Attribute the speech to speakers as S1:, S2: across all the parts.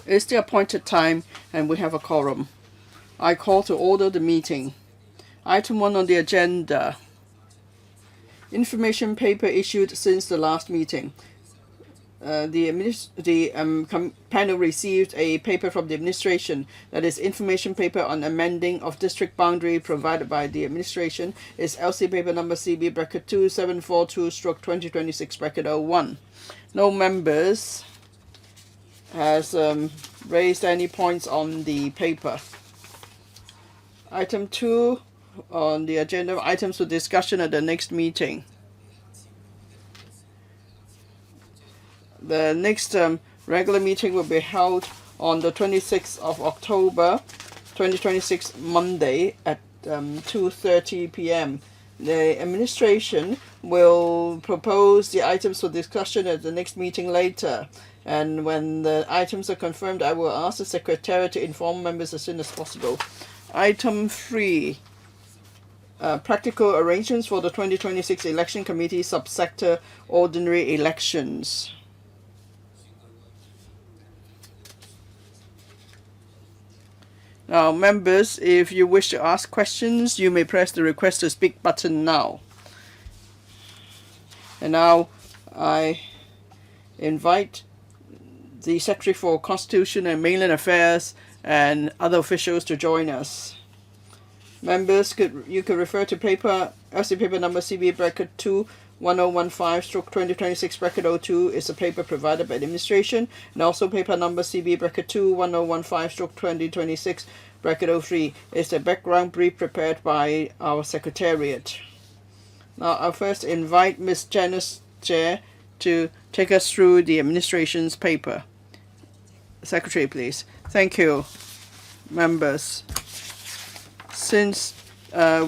S1: It's the appointed time and we have a quorum. I call to order the meeting. Item 1 on the agenda. Information paper issued since the last meeting. The panel received a paper from the administration, that is information paper on amending of district boundary provided by the administration. Is LC paper number CB bracket 2742/2026/01. No members has raised any points on the paper. Item 2 on the agenda, items for discussion at the next meeting. The next regular meeting will be held on the 26th of October 2026, Monday at 2:30 p.m. The administration will propose the items for discussion at the next meeting later. And when the items are confirmed, I will ask the Secretariat to inform members as soon as possible. Item 3. Practical arrangements for the 2026 Election Committee Subsector Ordinary Elections. Now, members, if you wish to ask questions, you may press the Request to Speak button now. And now, I invite the Secretary for Constitution and Mainland Affairs and other officials to join us. Members, you could refer to LC paper number CB bracket 21015/2026/02 is a paper provided by the administration, and also paper number CB bracket 21015/2026/03 is the background brief prepared by our Secretariat. Now I'll first invite Ms. Janice Chair to take us through the administration's paper. Secretary, please. Thank you, members. Since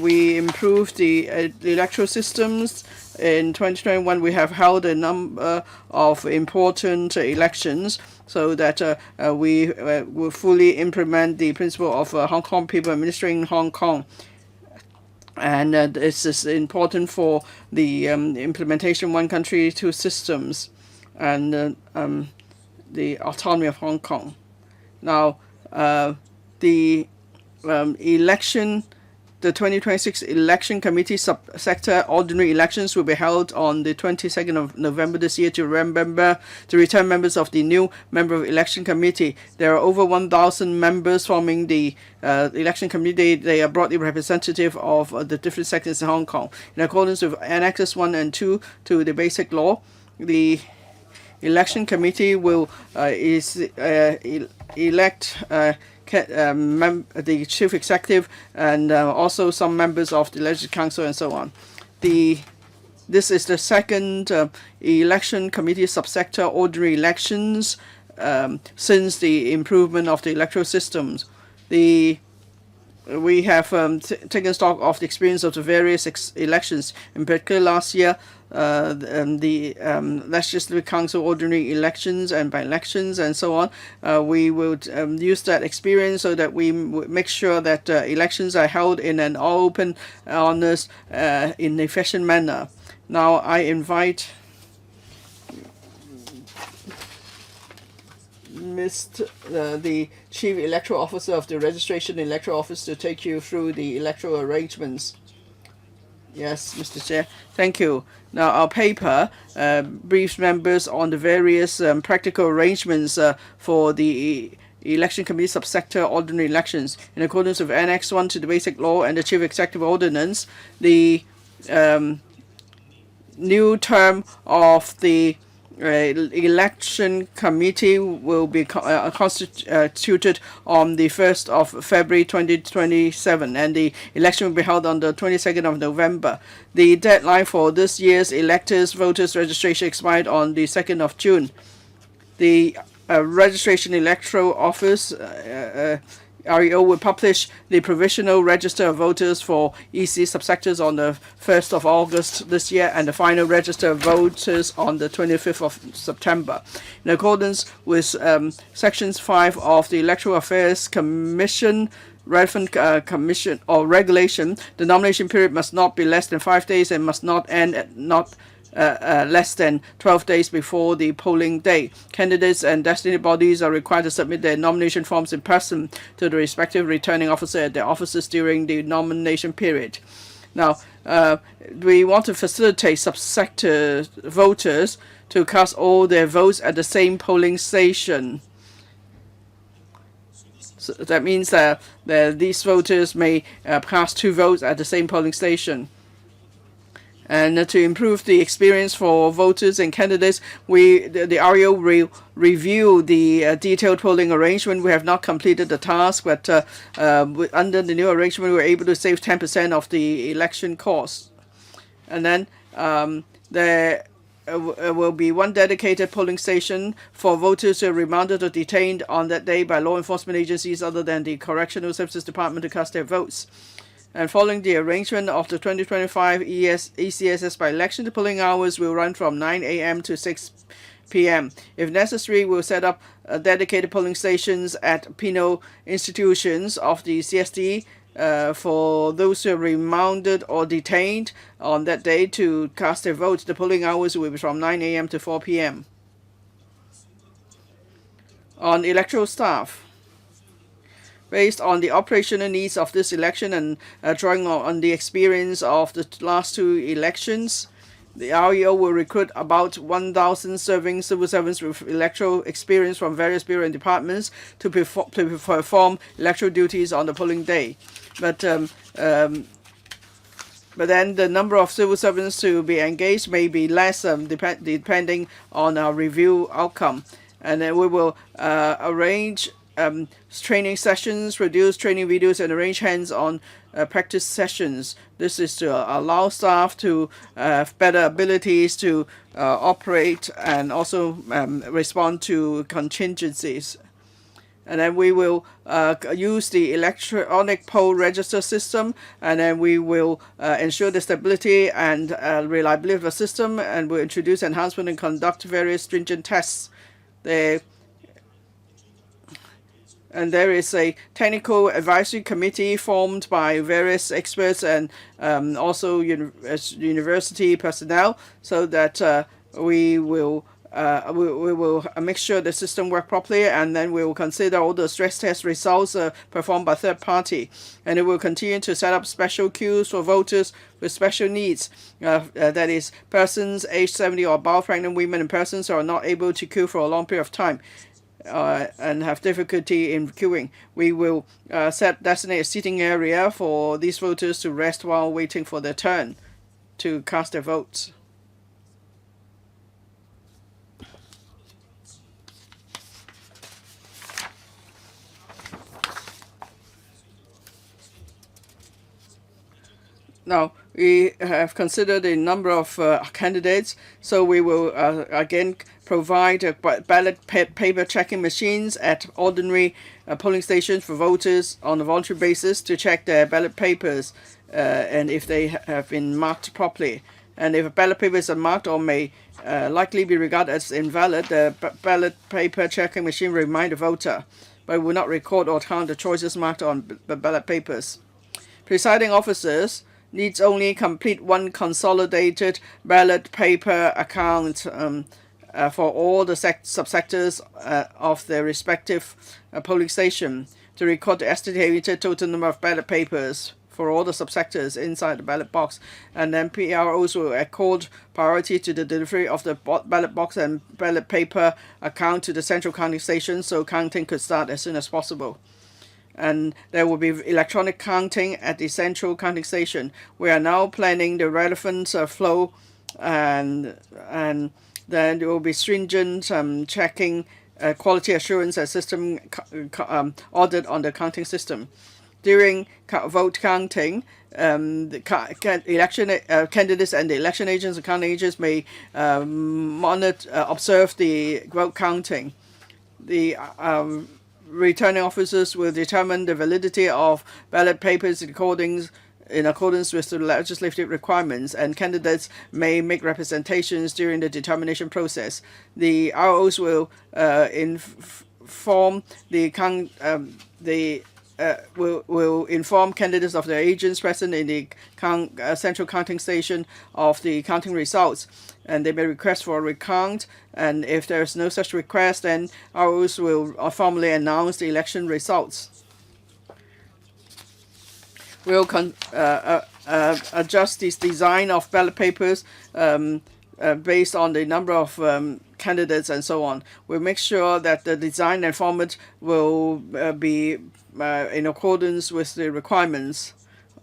S1: we improved the electoral systems in 2021, we have held a number of important elections so that we will fully implement the principle of Hong Kong people administering Hong Kong. And this is important for the implementation one country, two systems, and the autonomy of Hong Kong. Now, the 2026 Election Committee Subsector Ordinary Elections will be held on the 22nd of November this year to return members of the new Member of Election Committee. There are over 1,000 members forming the Election Committee. They are broadly representative of the different sectors in Hong Kong. In accordance with Annexes 1 and 2 to the Basic Law, the Election Committee will elect the Chief Executive and also some members of the Legislative Council and so on. This is the second Election Committee Subsector Ordinary Elections since the improvement of the electoral systems. We have taken stock of the experience of the various elections. In particular, last year, the Legislative Council ordinary elections and by-elections and so on. We will use that experience so that we make sure that elections are held in an open, honest, in an efficient manner. Now, I invite the Chief Electoral Officer of the Registration Electoral Office to take you through the electoral arrangements. Yes, Mr. Chair. Thank you. Now, our paper briefs members on the various practical arrangements for the Election Committee Subsector Ordinary Elections. In accordance with Annex 1 to the Basic Law and the Chief Executive Ordinance, the new term of the Election Committee will be constituted on the 1st of February 2027, and the election will be held on the 22nd of November. The deadline for this year's electors' voters registration expired on the 2nd of June. The Registration Electoral Office REO will publish the provisional register of voters for EC subsectors on the 1st of August this year, and the final register of voters on the 25th of September. In accordance with Sections 5 of the Electoral Affairs Commission, relevant commission or regulation, the nomination period must not be less than 5 days and must not end at not less than 12 days before the polling day. Candidates and designated bodies are required to submit their nomination forms in person to the respective returning officer at their offices during the nomination period. Now, we want to facilitate subsector voters to cast all their votes at the same polling station. So that means that these voters may cast 2 votes at the same polling station. And to improve the experience for voters and candidates, the REO will review the detailed polling arrangement. We have not completed the task, but under the new arrangement, we were able to save 10% of the election costs. And then there will be 1 dedicated polling station for voters who are remanded or detained on that day by law enforcement agencies other than the Correctional Services Department to cast their votes. And following the arrangement of the 2025 ECSS by-election, the polling hours will run from 9 a.m. to 6 p.m. If necessary, we'll set up dedicated polling stations at penal institutions of the CSD for those who are remanded or detained on that day to cast their votes. The polling hours will be from 9 a.m. to 4 p.m. On electoral staff, based on the operational needs of this election and drawing on the experience of the last 2 elections, the REO will recruit about 1,000 serving civil servants with electoral experience from various bureaux and departments to perform electoral duties on the polling day. But then the number of civil servants to be engaged may be less depending on our review outcome. And then we will arrange training sessions, produce training videos, and arrange hands-on practice sessions. This is to allow staff to have better abilities to operate and also respond to contingencies. And then we will use the electronic poll register system, and then we will ensure the stability and reliability of the system, and we'll introduce enhancement and conduct various stringent tests. And there is a technical advisory committee formed by various experts and also university personnel, so that we will make sure the system works properly, and then we will consider all the stress test results performed by third party. And it will continue to set up special queues for voters with special needs, that is, persons aged 70 or above, pregnant women, and persons who are not able to queue for a long period of time. And have difficulty in queuing. We will designate a seating area for these voters to rest while waiting for their turn to cast their votes. Now, we have considered a number of candidates, so we will again provide ballot paper checking machines at ordinary polling stations for voters on a voluntary basis to check their ballot papers and if they have been marked properly. And if a ballot paper is unmarked or may likely be regarded as invalid, the ballot paper checking machine will remind the voter, but it will not record or count the choices marked on the ballot papers. Presiding officers needs only complete 1 consolidated ballot paper account for all the subsectors of their respective polling station to record the estimated total number of ballot papers for all the subsectors inside the ballot box. And then PROs will accord priority to the delivery of the ballot box and ballot paper account to the central counting station, so counting could start as soon as possible. And there will be electronic counting at the central counting station. We are now planning the relevant flow, and then there will be stringent checking, quality assurance and system audit on the counting system. During vote counting, the election candidates and the election agents and counting agents may observe the vote counting. The returning officers will determine the validity of ballot papers in accordance with the legislative requirements, and candidates may make representations during the determination process. The ROs will inform the will inform candidates of their agents present in the central counting station of the counting results, and they may request for a recount. And if there is no such request, then ROs will formally announce the election results. We'll adjust this design of ballot papers based on the number of candidates and so on. We'll make sure that the design and format will be in accordance with the requirements,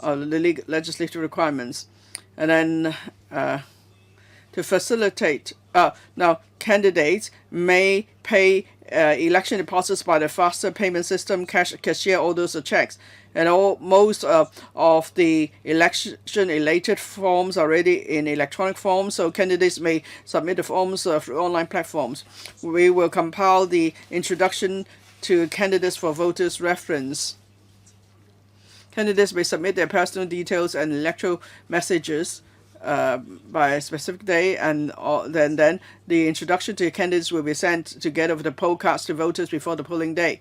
S1: the legislative requirements. And then to facilitate, now candidates may pay election deposits by the faster payment system, cashier orders or checks. And most of the election-related forms are already in electronic form, so candidates may submit the forms through online platforms. We will compile the introduction to candidates for voters' reference. Candidates may submit their personal details and electoral messages by a specific day, and then the introduction to candidates will be sent together with the poll cards to voters before the polling day.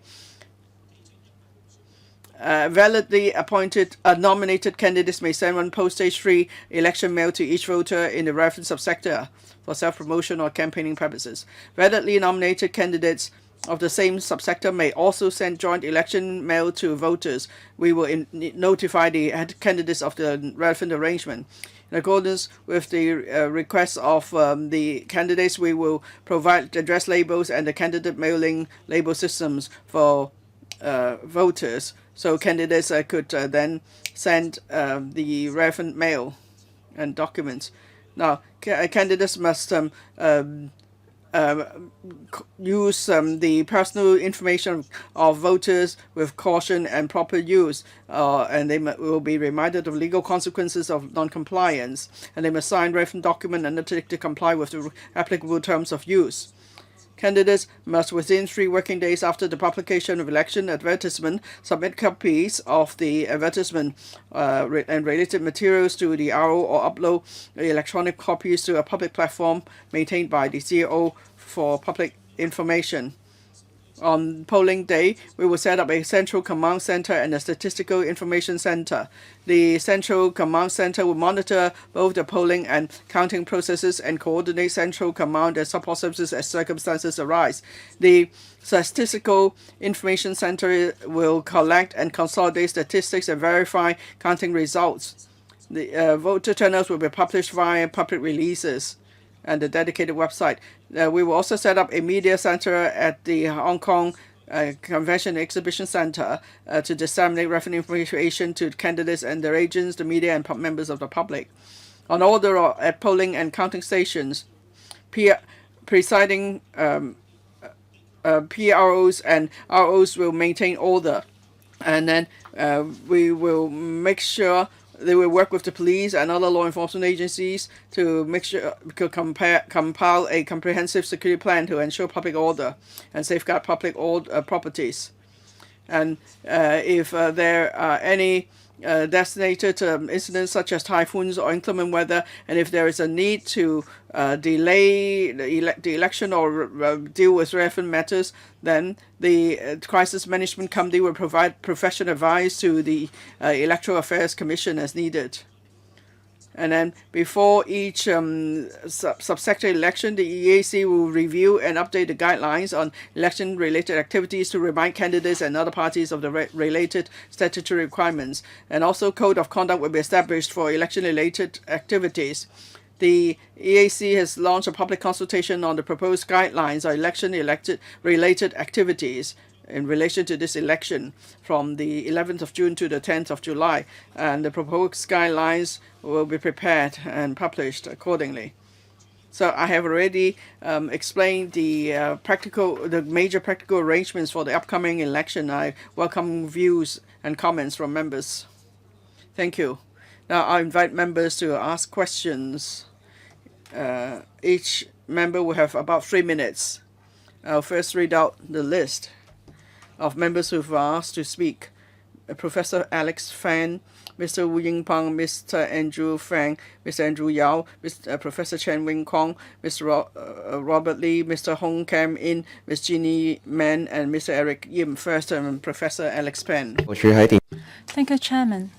S1: Validly appointed nominated candidates may send one postage-free election mail to each voter in the reference subsector for self-promotion or campaigning purposes. Validly nominated candidates of the same subsector may also send joint election mail to voters. We will notify the candidates of the relevant arrangement. In accordance with the requests of the candidates, we will provide address labels and the candidate mailing label systems for voters, so candidates could then send the relevant mail and documents. Now, candidates must use the personal information of voters with caution and proper use, and they will be reminded of legal consequences of non-compliance, and they must sign relevant document and undertake to comply with the applicable terms of use. Candidates must, within 3 working days after the publication of election advertisement, submit copies of the advertisement and related materials to the RO or upload electronic copies to a public platform maintained by the CAO for public information. On polling day, we will set up a central command center and a statistical information center. The central command center will monitor both the polling and counting processes and coordinate central command and support services as circumstances arise. The statistical information center will collect and consolidate statistics and verify counting results. The voter turnouts will be published via public releases and the dedicated website. We will also set up a media center at the Hong Kong Convention Exhibition Center to disseminate relevant information to candidates and their agents, the media, and members of the public. On order at polling and counting stations, presiding PROs and ROs will maintain order, and then we will make sure they will work with the police and other law enforcement agencies to make sure to compile a comprehensive security plan to ensure public order and safeguard public properties. And if there are any designated incidents such as typhoons or inclement weather, and if there is a need to delay the election or deal with relevant matters, then the Crisis Management Committee will provide professional advice to the Electoral Affairs Commission as needed. And then before each subsector election, the EAC will review and update the guidelines on election-related activities to remind candidates and other parties of the related statutory requirements. And also, code of conduct will be established for election-related activities. The EAC has launched a public consultation on the proposed guidelines on election-related activities in relation to this election from the 11th of June to the 10th of July, and the proposed guidelines will be prepared and published accordingly. So I have already explained the major practical arrangements for the upcoming election. I welcome views and comments from members. Thank you. Now I invite members to ask questions. Each member will have about 3 minutes. I'll first read out the list of members who've asked to speak. Professor Alex Fan, Mr. Wu Yingpeng, Mr. Andrew Fang, Mr. Andrew Yao, Mr. Professor Chen Wing Kong, Mr. Robert Lee, Mr. Hong Kam In, Ms. Jeannie Man, and Mr. Eric Yim. First, Professor Alex Fan.
S2: Thank you, Chairman.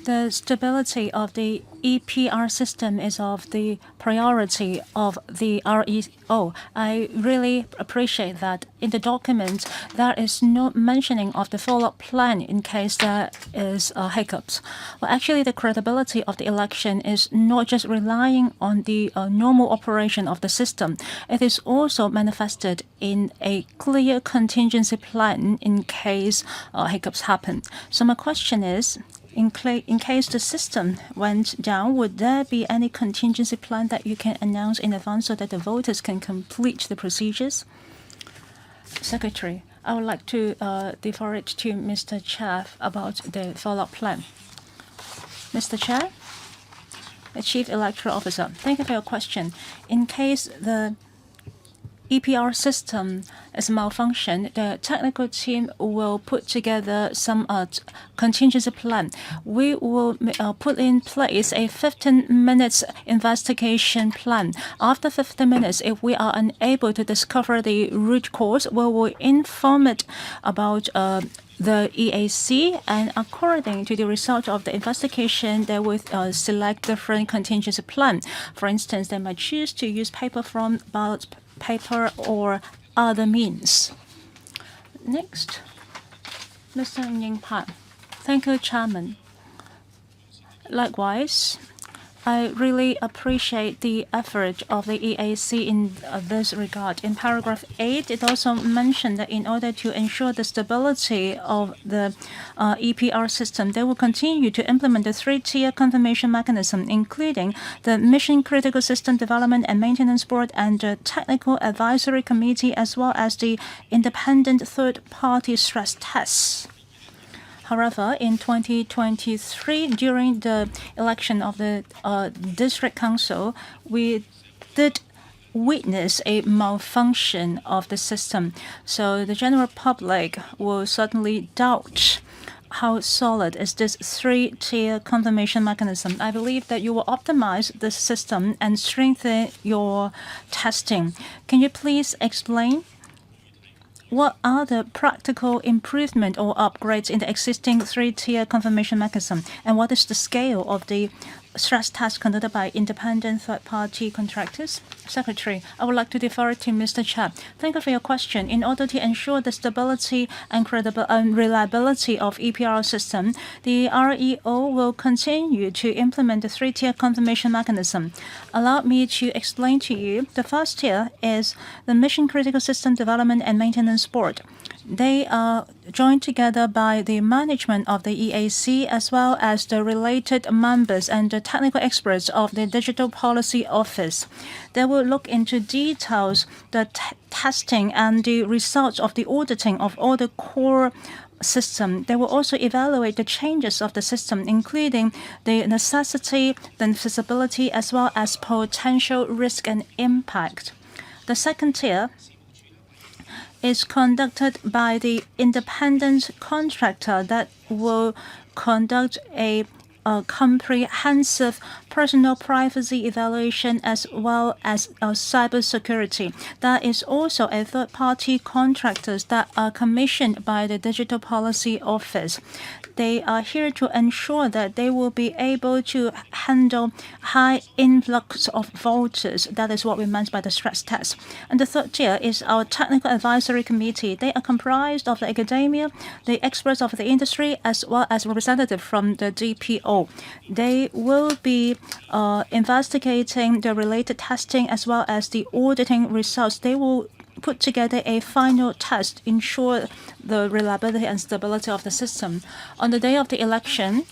S2: The stability of the EPR system is of the priority of the REO. I really appreciate that in the document there is no mentioning of the follow-up plan in case there is hiccups. Well, actually, the credibility of the election is not just relying on the normal operation of the system. It is also manifested in a clear contingency plan in case hiccups happen. So my question is, in case the system went down, would there be any contingency plan that you can announce in advance so that the voters can complete the procedures? Secretary, I would like to defer it to Mr. Chair about the follow-up plan. Mr. Chair, the Chief Electoral Officer, thank you for your question. In case the EPR system is malfunction, the technical team will put together some contingency plan. We will put in place a 15 minutes investigation plan. After 15 minutes, if we are unable to discover the root cause, we will inform it about the EAC, and according to the result of the investigation, they will select different contingency plan. For instance, they might choose to use paper from ballot paper or other means. Next, Mr. Ying Pan. Thank you, Chairman. Likewise, I really appreciate the effort of the EAC in this regard. In paragraph 8, it also mentioned that in order to ensure the stability of the EPR system, they will continue to implement the three-tier confirmation mechanism, including the Mission Critical System Development and Maintenance Board and the Technical Advisory Committee, as well as the independent third-party stress tests. However, in 2023, during the election of the District Council, we did witness a malfunction of the system. So the general public will certainly doubt how solid is this three-tier confirmation mechanism. I believe that you will optimize the system and strengthen your testing. Can you please explain what are the practical improvement or upgrades in the existing three-tier confirmation mechanism, and what is the scale of the stress test conducted by independent third-party contractors? Secretary, I would like to defer to Mr. Cha. Thank you for your question. In order to ensure the stability and reliability of EPR system, the REO will continue to implement the three-tier confirmation mechanism. Allow me to explain to you. The first tier is the Mission Critical System Development and Maintenance Board. They are joined together by the management of the EAC as well as the related members and the technical experts of the Digital Policy Office. They will look into details, the testing and the results of the auditing of all the core system. They will also evaluate the changes of the system, including the necessity, the feasibility, as well as potential risk and impact. The second tier is conducted by the independent contractor that will conduct a comprehensive personal privacy evaluation as well as cybersecurity. That is also a third-party contractors that are commissioned by the Digital Policy Office. They are here to ensure that they will be able to handle high influx of voters. That is what we meant by the stress test. And the third tier is our Technical Advisory Committee. They are comprised of the academia, the experts of the industry, as well as representatives from the DPO. They will be investigating the related testing as well as the auditing results. They will put together a final test, ensure the reliability and stability of the system. On the day of the election,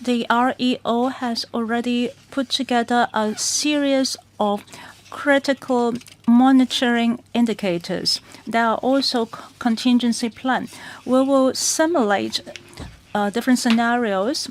S2: the REO has already put together a series of critical monitoring indicators. There are also contingency plans. We will simulate different scenarios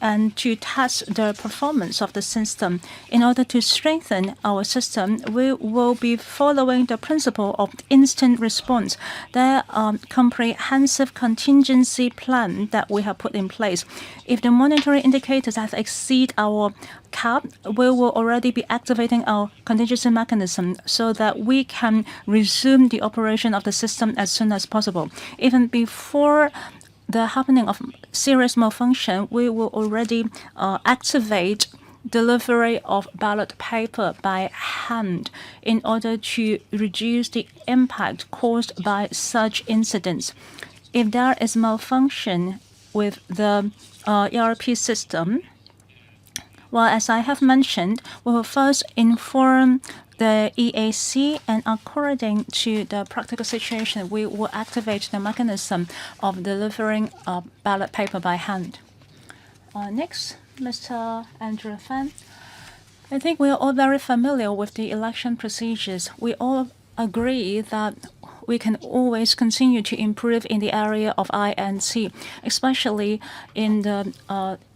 S2: and to test the performance of the system. In order to strengthen our system, we will be following the principle of instant response. There are comprehensive contingency plan that we have put in place. If the monitoring indicators have exceed our cap, we will already be activating our contingency mechanism so that we can resume the operation of the system as soon as possible. Even before the happening of serious malfunction, we will already activate delivery of ballot paper by hand in order to reduce the impact caused by such incidents. If there is malfunction with the ERP system, well, as I have mentioned, we will first inform the EAC, and according to the practical situation, we will activate the mechanism of delivering ballot paper by hand. Next, Mr. Andrew Fan. I think we are all very familiar with the election procedures. We all agree that we can always continue to improve in the area of I&C, especially in the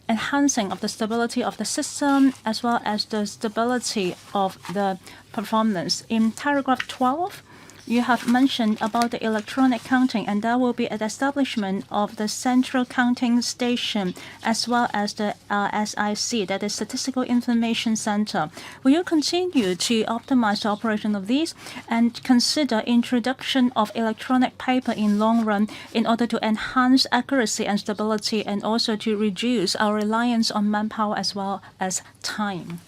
S2: enhancing of the stability of the system as well as the stability of the performance. In paragraph 12, you have mentioned about the electronic counting, and there will be an establishment of the central counting station as well as the SIC, that is Statistical Information Center. Will you continue to optimize the operation of these and consider introduction of electronic paper in long run in order to enhance accuracy and stability and also to reduce our reliance on manpower as well as time?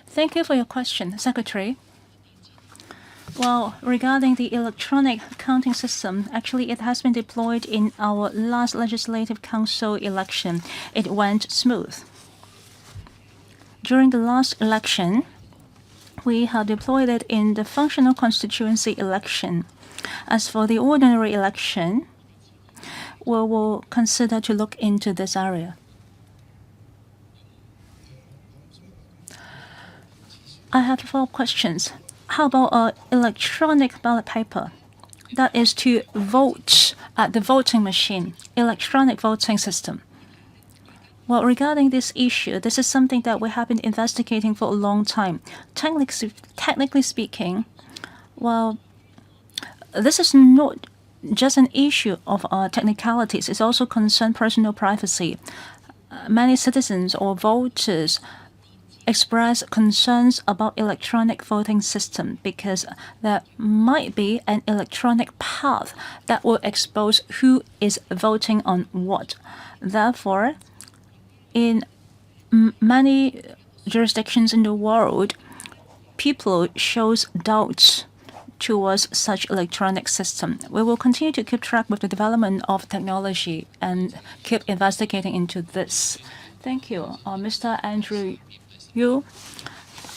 S2: Thank you for your question, Secretary. Well, regarding the electronic counting system, actually it has been deployed in our last Legislative Council election. It went smooth. During the last election, we have deployed it in the functional constituency election. As for the ordinary election, we will consider to look into this area. I have 4 questions. How about electronic ballot paper? That is to vote at the voting machine, electronic voting system. Well, regarding this issue, this is something that we have been investigating for a long time. Technically speaking, well, this is not just an issue of technicalities. It also concerns personal privacy. Many citizens or voters express concerns about electronic voting system because there might be an electronic path that will expose who is voting on what. Therefore, in many jurisdictions in the world, people shows doubts towards such electronic system. We will continue to keep track with the development of technology and keep investigating into this. Thank you. Mr. Andrew Yu,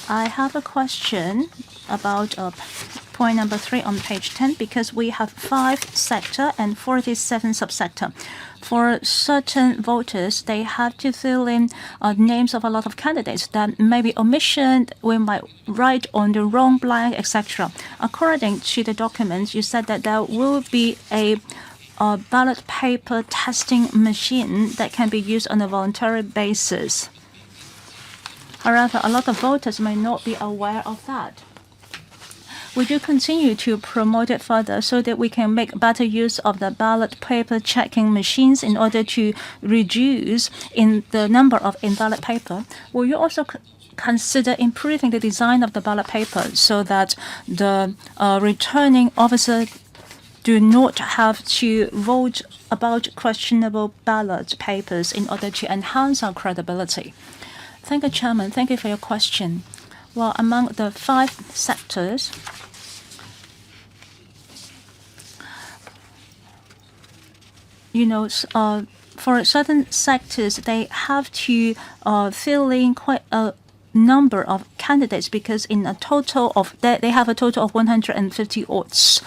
S2: I have a question about point number 3 on page 10, because we have 5 sector and 47 subsector. For certain voters, they have to fill in names of a lot of candidates that may be omission. We might write on the wrong blank, etc. According to the document, you said that there will be a ballot paper testing machine that can be used on a voluntary basis. However, a lot of voters may not be aware of that. Would you continue to promote it further so that we can make better use of the ballot paper checking machines in order to reduce in the number of invalid paper? Will you also consider improving the design of the ballot paper so that the returning officer do not have to vote about questionable ballot papers in order to enhance our credibility? Thank you, Chairman. Thank you for your question. Well, among the 5 sectors, for certain sectors, they have to fill in quite a number of candidates because in a total of they have a total of 150 odds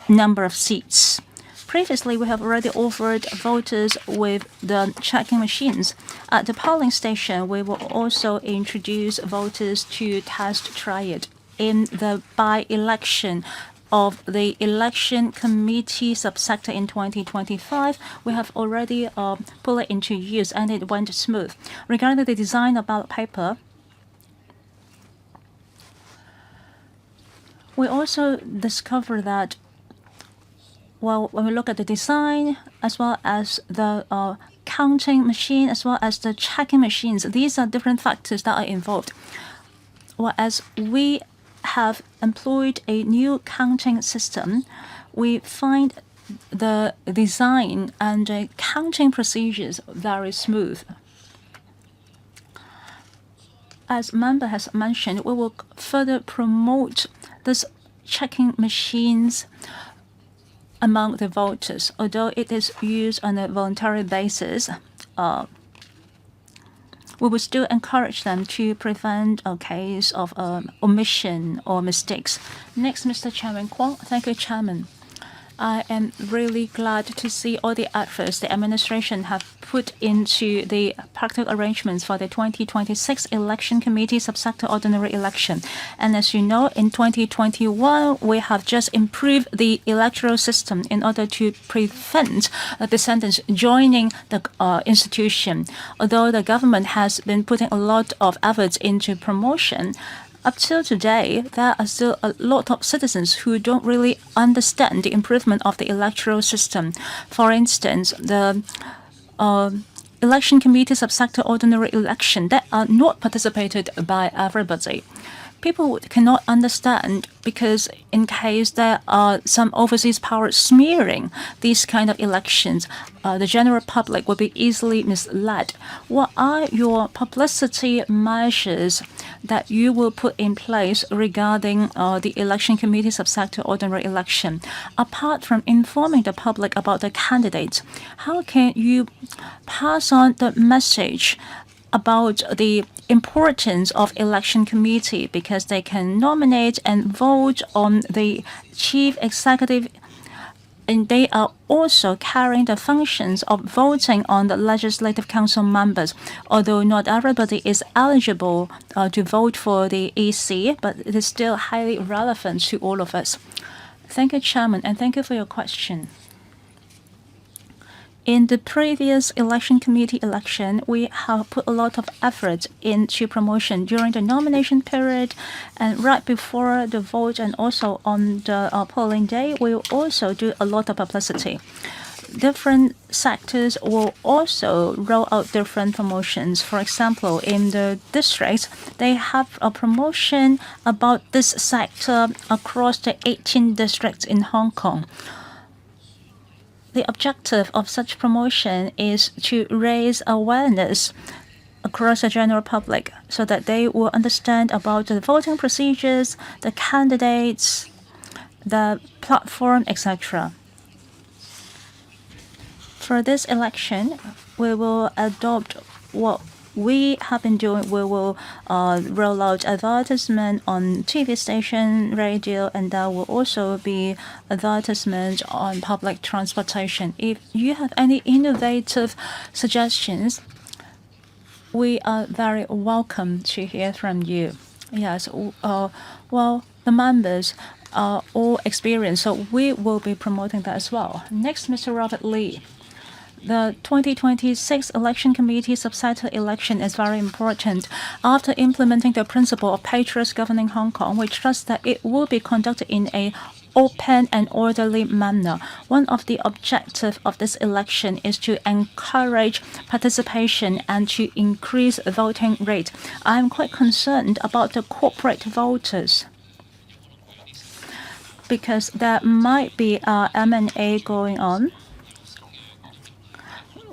S2: number of seats. Previously, we have already offered voters with the checking machines. At the polling station, we will also introduce voters to try it. In the by-election, of the election committee subsector in 2025, we have already put it into use and it went smooth. Regarding the design of ballot paper, we also discovered that, well, when we look at the design as well as the counting machine as well as the checking machines, these are different factors that are involved. Whereas we have employed a new counting system, we find the design and the counting procedures very smooth. As member has mentioned, we will further promote this checking machines among the voters. Although it is used on a voluntary basis, we will still encourage them to prevent a case of omission or mistakes. Next, Mr. Chairman Kwong. Thank you, Chairman. I am really glad to see all the efforts the administration have put into the practical arrangements for the 2026 Election Committee Subsector Ordinary Election. And as you know, in 2021, we have just improved the electoral system in order to prevent descendants joining the institution. Although the government has been putting a lot of efforts into promotion, up till today, there are still a lot of citizens who don't really understand the improvement of the electoral system. For instance, the election committee subsector ordinary election that are not participated by everybody. People cannot understand because in case there are some overseas powers smearing these kind of elections, the general public will be easily misled. What are your publicity measures that you will put in place regarding the election committee subsector ordinary election? Apart from informing the public about the candidates, how can you pass on the message about the importance of election committee because they can nominate and vote on the chief executive, and they are also carrying the functions of voting on the Legislative Council members. Although not everybody is eligible to vote for the EC, but it is still highly relevant to all of us. Thank you, Chairman, and thank you for your question. In the previous election committee election, we have put a lot of effort into promotion during the nomination period and right before the vote and also on the polling day. We will also do a lot of publicity. Different sectors will also roll out different promotions. For example, in the districts, they have a promotion about this sector across the 18 districts in Hong Kong. The objective of such promotion is to raise awareness across the general public so that they will understand about the voting procedures, the candidates, the platform, etc. For this election, we will adopt what we have been doing. We will roll out advertisement on TV station, radio, and there will also be advertisement on public transportation. If you have any innovative suggestions, we are very welcome to hear from you. Yes, well, the members are all experienced, so we will be promoting that as well. Next, Mr. Robert Lee. The 2026 Election Committee subsector election is very important. After implementing the principle of patriots governing Hong Kong, we trust that it will be conducted in an open and orderly manner. One of the objectives of this election is to encourage participation and to increase voting rate. I am quite concerned about the corporate voters because there might be M&A going on.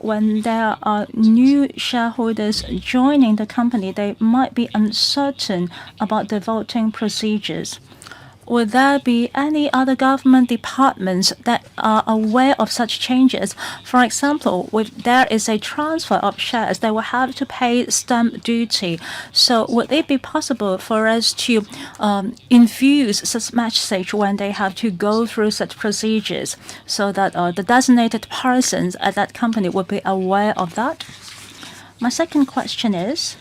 S2: When there are new shareholders joining the company, they might be uncertain about the voting procedures. Would there be any other government departments that are aware of such changes? For example, if there is a transfer of shares, they will have to pay stamp duty. So would it be possible for us to infuse such message when they have to go through such procedures so that the designated persons at that company would be aware of that? My second question is,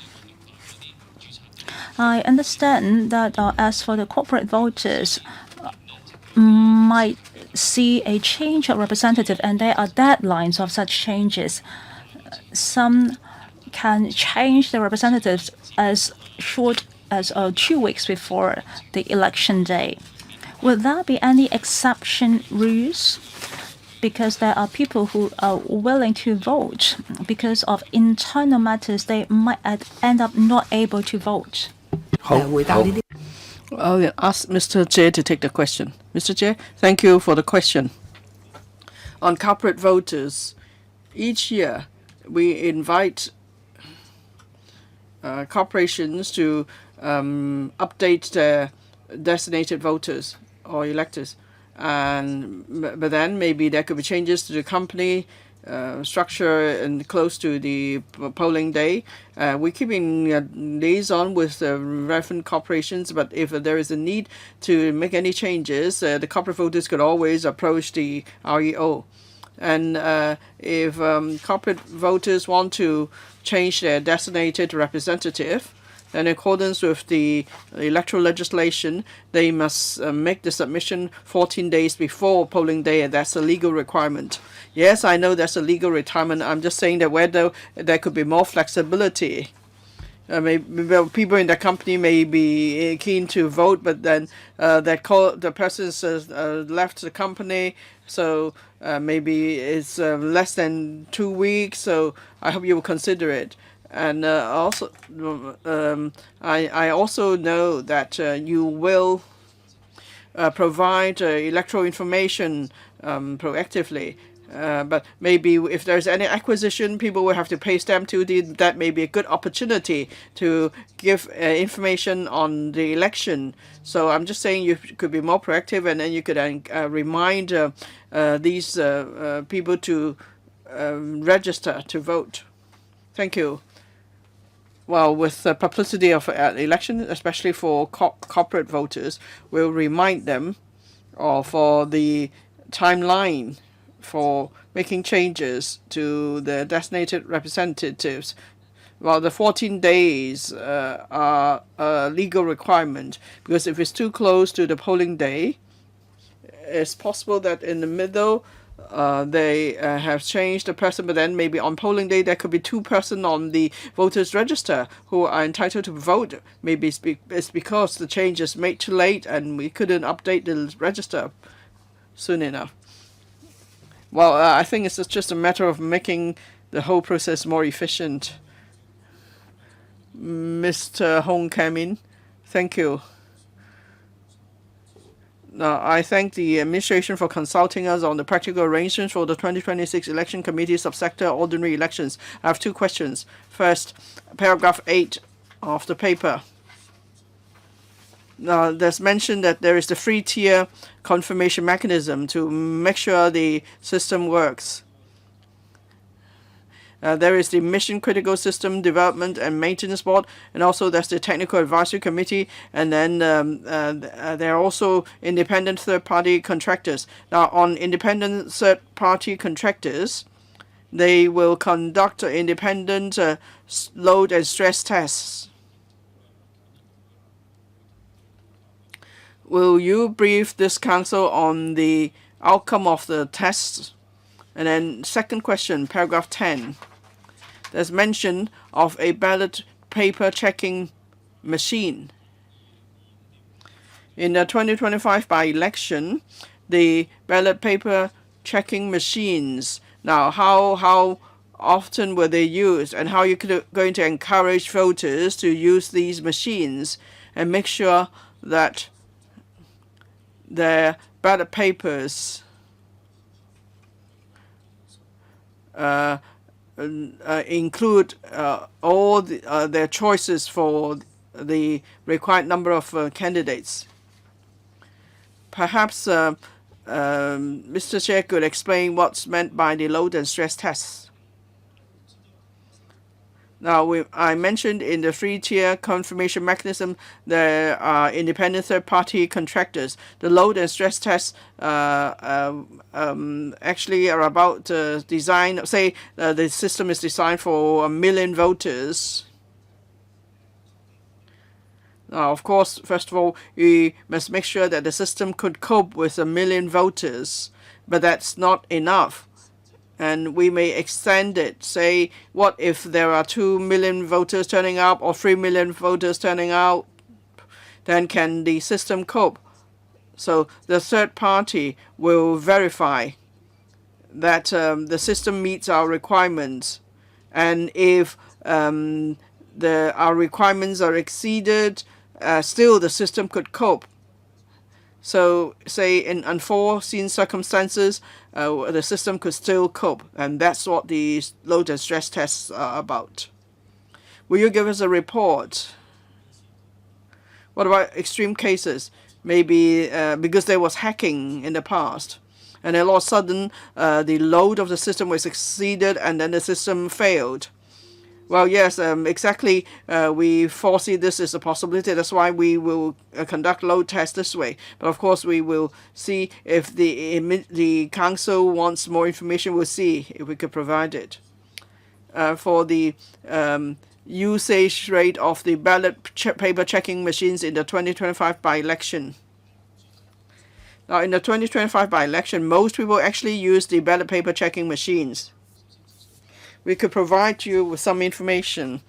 S2: I understand that as for the corporate voters, might see a change of representative, and there are deadlines of such changes. Some can change the representatives as short as 2 weeks before the election day. Will there be any exception rules? Because there are people who are willing to vote. Because of internal matters, they might end up not able to vote.
S1: I'll ask Mr. Jie to take the question. Mr. Jie, thank you for the question. On corporate voters, each year we invite corporations to update their designated voters or electors, but then maybe there could be changes to the company structure and close to the polling day. We're keeping liaison with the relevant corporations, but if there is a need to make any changes, the corporate voters could always approach the REO. And if corporate voters want to change their designated representative, then in accordance with the electoral legislation, they must make the submission 14 days before polling day, and that's a legal requirement. Yes, I know that's a legal requirement. I'm just saying that whether there could be more flexibility. Maybe people in the company may be keen to vote, but then the person's left the company, so maybe it's less than 2 weeks. So I hope you will consider it. And also, I also know that you will provide electoral information proactively. But maybe if there's any acquisition, people will have to pay stamp duty. That may be a good opportunity to give information on the election. So I'm just saying you could be more proactive, and then you could remind these people to register to vote. Thank you. Well, with the publicity of election, especially for corporate voters, we'll remind them for the timeline for making changes to the designated representatives. Well, the 14 days are a legal requirement, because if it's too close to the polling day, it's possible that in the middle they have changed the person, but then maybe on polling day there could be 2 persons on the voters register who are entitled to vote. Maybe it's because the change is made too late and we couldn't update the register soon enough. Well, I think it's just a matter of making the whole process more efficient. Mr. Hong came in. Thank you. I thank the administration for consulting us on the practical arrangements for the 2026 Election Committee Subsector ordinary elections. I have 2 questions. First, paragraph 8 of the paper. There's mentioned that there is the 3-tier confirmation mechanism to make sure the system works. There is the Mission Critical System Development and Maintenance Board, and also there's the Technical Advisory Committee, and then there are also independent third-party contractors. Now, on independent third-party contractors, they will conduct independent load and stress tests. Will you brief this council on the outcome of the tests? And then second question, paragraph 10. There's mention of a ballot paper checking machine. In the 2025 by-election, the ballot paper checking machines, now how often were they used, and how you going to encourage voters to use these machines and make sure that their ballot papers include all their choices for the required number of candidates. Perhaps Mr. Chair could explain what's meant by the load and stress tests. Now, I mentioned in the 3-tier confirmation mechanism, there are independent third-party contractors. The load and stress tests actually are about design. Say the system is designed for 1 million voters. Now, of course, first of all, we must make sure that the system could cope with 1 million voters, but that's not enough. And we may extend it. Say, what if there are 2 million voters turning up or 3 million voters turning out? Then can the system cope? So the third party will verify that the system meets our requirements. And if our requirements are exceeded, still the system could cope. So, say in unforeseen circumstances, the system could still cope, and that's what the load and stress tests are about. Will you give us a report? What about extreme cases? Maybe because there was hacking in the past, and then all of a sudden the load of the system was exceeded, and then the system failed. Well, yes, exactly. We foresee this is a possibility. That's why we will conduct load tests this way. But of course, we will see if the council wants more information. We'll see if we could provide it. For the usage rate of the ballot paper checking machines in the 2025 by-election. Now, in the 2025 by-election, most people actually use the ballot paper checking machines. We could provide you with some information.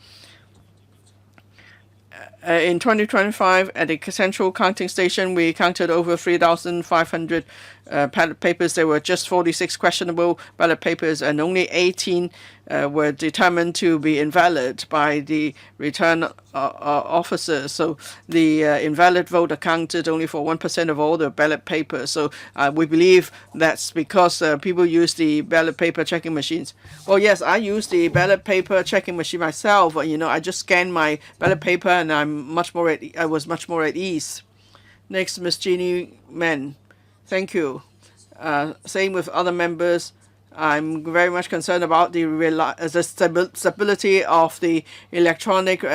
S1: In 2025, at the central counting station, we counted over 3,500 ballot papers. There were just 46 questionable ballot papers, and only 18 were determined to be invalid by the return officers. So the invalid vote accounted only for 1% of all the ballot papers. So we believe that's because people use the ballot paper checking machines. Well, yes, I use the ballot paper checking machine myself. I just scan my ballot paper, and I was much more at ease. Next, Ms. Jeannie Men. Thank you. Same with other members. I'm very much concerned about the stability of the electronic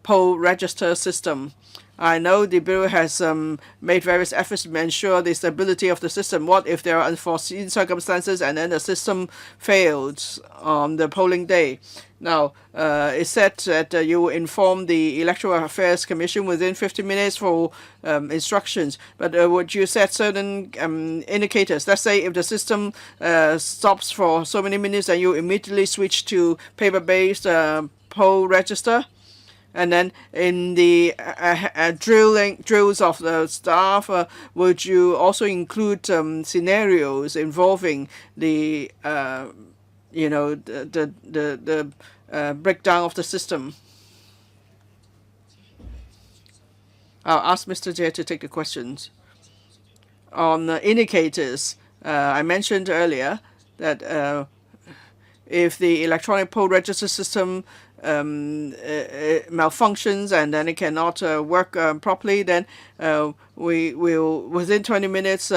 S1: poll register system. I know the Bureau has made various efforts to ensure the stability of the system. What if there are unforeseen circumstances and then the system fails on the polling day? Now, it's said that you will inform the Electoral Affairs Commission within 50 minutes for instructions. But would you set certain indicators? Let's say if the system stops for so many minutes and you immediately switch to paper-based poll register? And then in the drills of the staff, would you also include scenarios involving the breakdown of the system? I'll ask Mr. Jie to take the questions. On indicators, I mentioned earlier that if the electronic poll register system malfunctions and then it cannot work properly, then we will within 20 minutes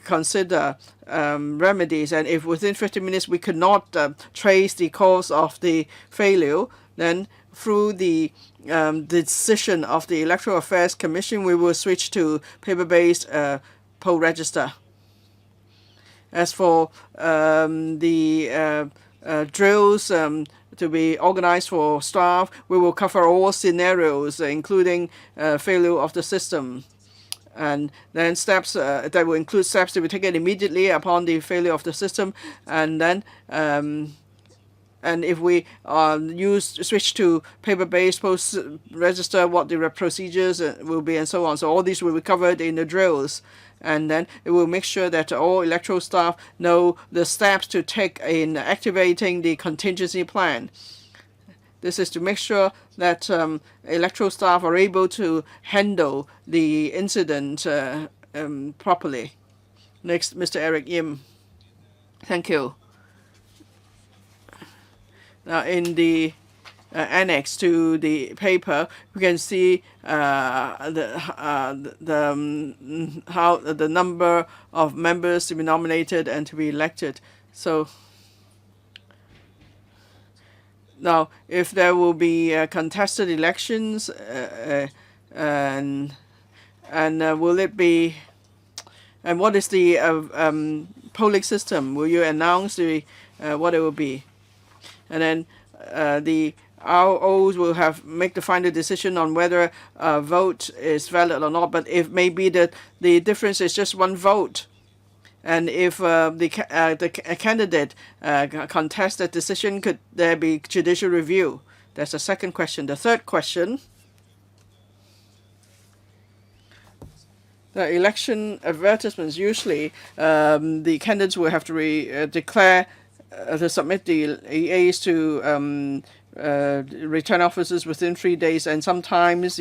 S1: consider remedies. And if within 50 minutes we could not trace the cause of the failure, then through the decision of the Electoral Affairs Commission, we will switch to paper-based poll register. As for the drills to be organized for staff, we will cover all scenarios, including failure of the system. And then steps that will include steps to be taken immediately upon the failure of the system. And then and if we switch to paper-based post register, what the procedures will be and so on. So all these will be covered in the drills. And then it will make sure that all electoral staff know the steps to take in activating the contingency plan. This is to make sure that electoral staff are able to handle the incident properly. Next, Mr. Eric Yim. Thank you. Now, in the annex to the paper, we can see how the number of members to be nominated and to be elected. So now, if there will be contested elections, and will it be? And what is the polling system? Will you announce what it will be? And then the ROs will make the final decision on whether a vote is valid or not. But if maybe the difference is just one vote, and if the candidate contests the decision, could there be judicial review? That's the second question. The third question: the election advertisements. Usually, the candidates will have to declare to submit the EAs to return officers within 3 days, and sometimes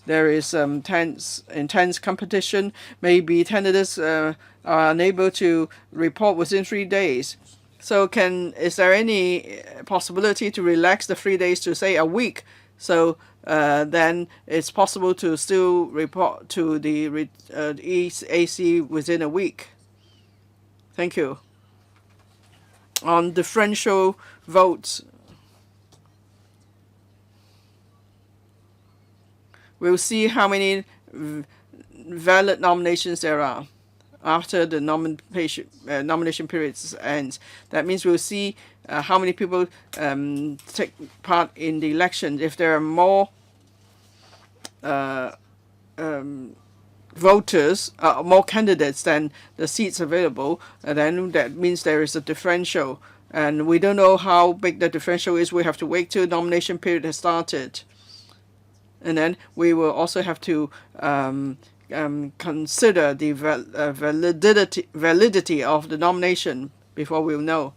S1: there is intense competition. Maybe candidates are unable to report within 3 days. So is there any possibility to relax the 3 days to say a week? So then it's possible to still report to the EAC within a week. Thank you. On differential votes, we'll see how many valid nominations there are after the nomination period ends. That means we'll see how many people take part in the election. If there are more voters, more candidates than the seats available, then that means there is a differential. And we don't know how big the differential is. We have to wait till nomination period has started. And then we will also have to consider the validity of the nomination before we'll know.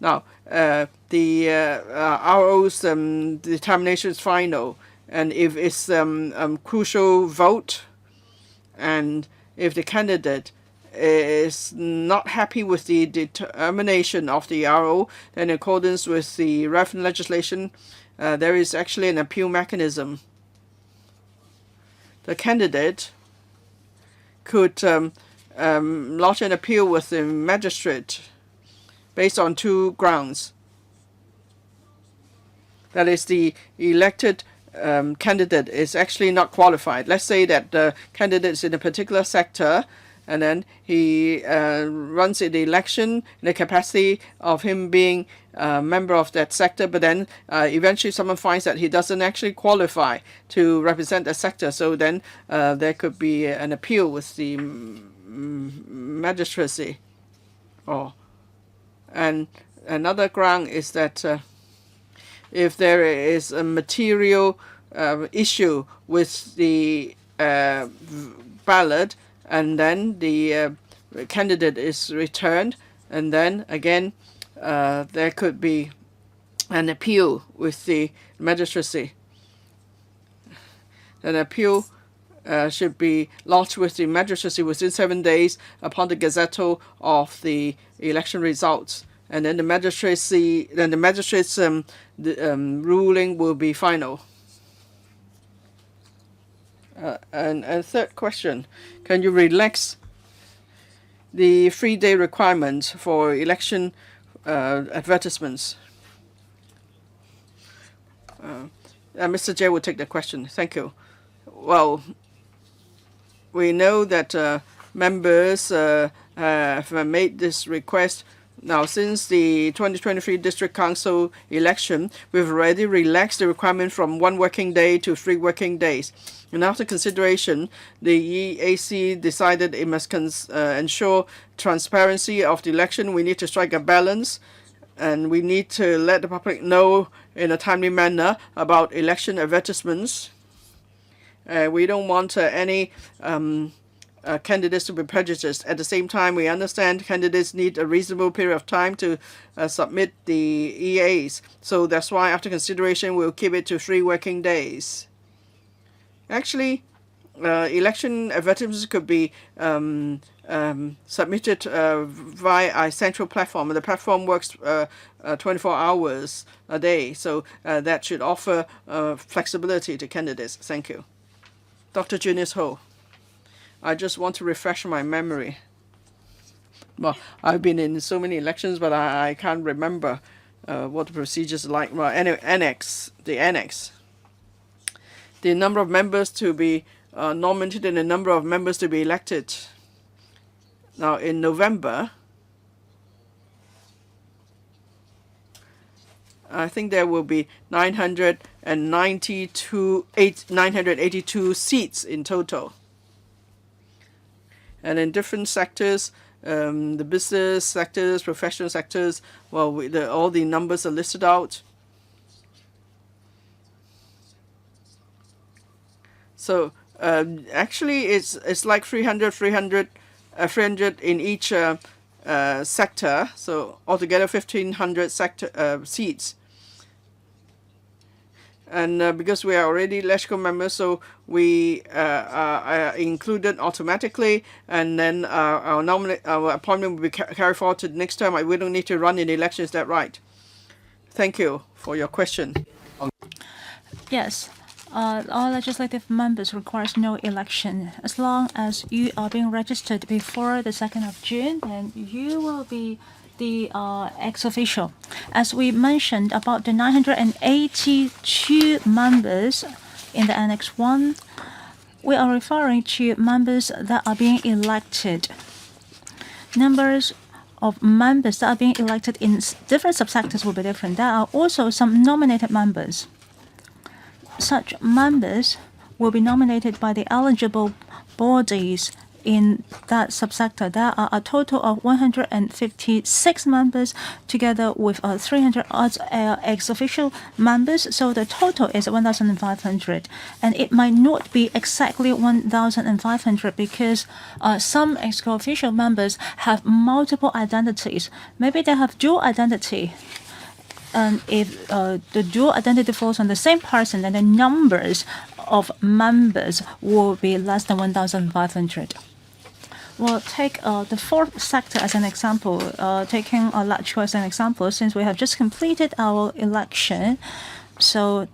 S1: Now, the RO's determination is final, and if it's crucial vote, and if the candidate is not happy with the determination of the RO, then in accordance with the relevant legislation, there is actually an appeal mechanism. The candidate could lodge an appeal with the magistrate based on 2 grounds. That is, the elected candidate is actually not qualified. Let's say that the candidate is in a particular sector, and then he runs in the election in the capacity of him being a member of that sector, but then eventually someone finds that he doesn't actually qualify to represent that sector. So then there could be an appeal with the magistracy. And another ground is that if there is a material issue with the ballot, and then the candidate is returned, and then again there could be an appeal with the magistracy. An appeal should be lodged with the magistracy within 7 days upon the gazettal of the election results, and then the magistrate's ruling will be final. And third question: can you relax the 3-day requirement for election advertisements? Mr. Jay will take the question. Thank you. Well, we know that members have made this request. Now, since the 2023 District Council election, we've already relaxed the requirement from 1 working day to 3 working days. And after consideration, the EAC decided it must ensure transparency of the election. We need to strike a balance, and we need to let the public know in a timely manner about election advertisements. We don't want any candidates to be prejudiced. At the same time, we understand candidates need a reasonable period of time to submit the EAs. So that's why, after consideration, we'll keep it to 3 working days. Actually, election advertisements could be submitted via a central platform. The platform works 24 hours a day, so that should offer flexibility to candidates. Thank you. Dr. Junius Ho. I just want to refresh my memory. Well, I've been in so many elections, but I can't remember what the procedures are like. Well, anyway, the annex. The number of members to be nominated and the number of members to be elected. Now, in November, I think there will be 982 seats in total. And in different sectors, the business sectors, professional sectors, well, all the numbers are listed out. So actually, it's like 300 in each sector. So altogether, 1,500 seats. And because we are already LegCo members, so we are included automatically, and then our appointment will be carried forward to the next term. We don't need to run an election. Is that right? Thank you for your question.
S2: Yes. All legislative members requires no election. As long as you are being registered before the 2nd of June, then you will be the ex-official. As we mentioned about the 982 members in the Annex 1, we are referring to members that are being elected. Numbers of members that are being elected in different subsectors will be different. There are also some nominated members. Such members will be nominated by the eligible bodies in that subsector. There are a total of 156 members together with 300 odd ex-official members, so the total is 1,500. And it might not be exactly 1,500 because some ex-official members have multiple identities. Maybe they have dual identity. And if the dual identity falls on the same person, then the numbers of members will be less than 1,500. Well, take the fourth sector as an example, taking LegCo as an example, since we have just completed our election, so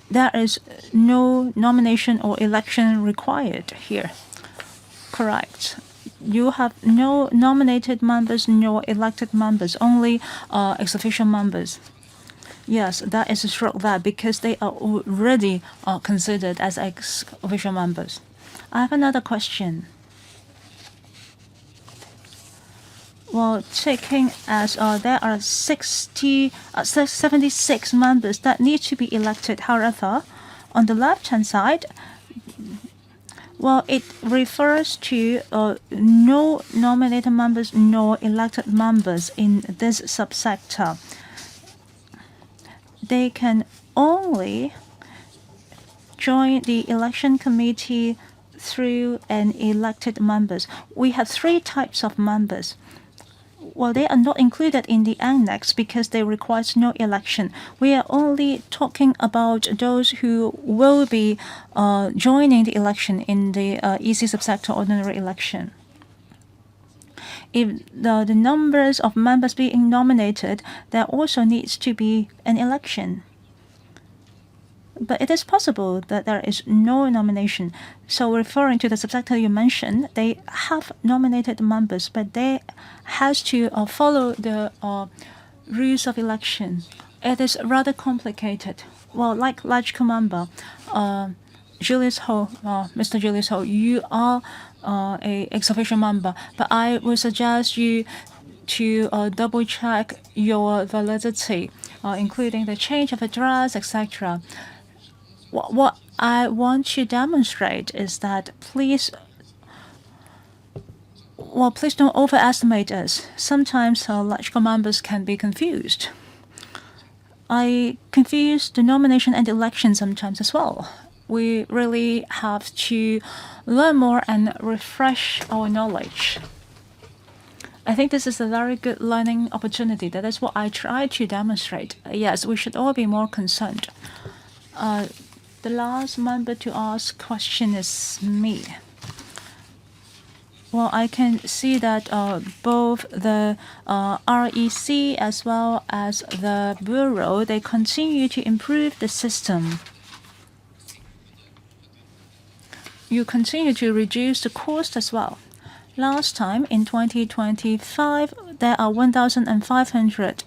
S2: there is no nomination or election required here. Correct. You have no nominated members, no elected members, only ex-official members. Yes, that is true, that because they are already considered as ex-official members. I have another question. Well, taking as there are 76 members that need to be elected. However, on the left-hand side, well, it refers to no nominated members, no elected members in this subsector. They can only join the election committee through an elected members. We have 3 types of members. Well, they are not included in the annex because they require no election. We are only talking about those who will be joining the election in the EC subsector ordinary election. If the numbers of members being nominated, there also needs to be an election. But it is possible that there is no nomination. So referring to the subsector you mentioned, they have nominated members, but they has to follow the rules of election. It is rather complicated. Well, like LegCo member, Julius Ho, Mr. Julius Ho, you are a ex-official member, but I would suggest you to double check your validity, including the change of address, etc. What I want to demonstrate is that please don't overestimate us. Sometimes LegCo members can be confused. I confuse the nomination and election sometimes as well. We really have to learn more and refresh our knowledge. I think this is a very good learning opportunity. That is what I try to demonstrate. Yes, we should all be more concerned. The last member to ask question is me. Well, I can see that both the REC as well as the Bureau, they continue to improve the system. You continue to reduce the cost as well. Last time in 2025, there are 1,500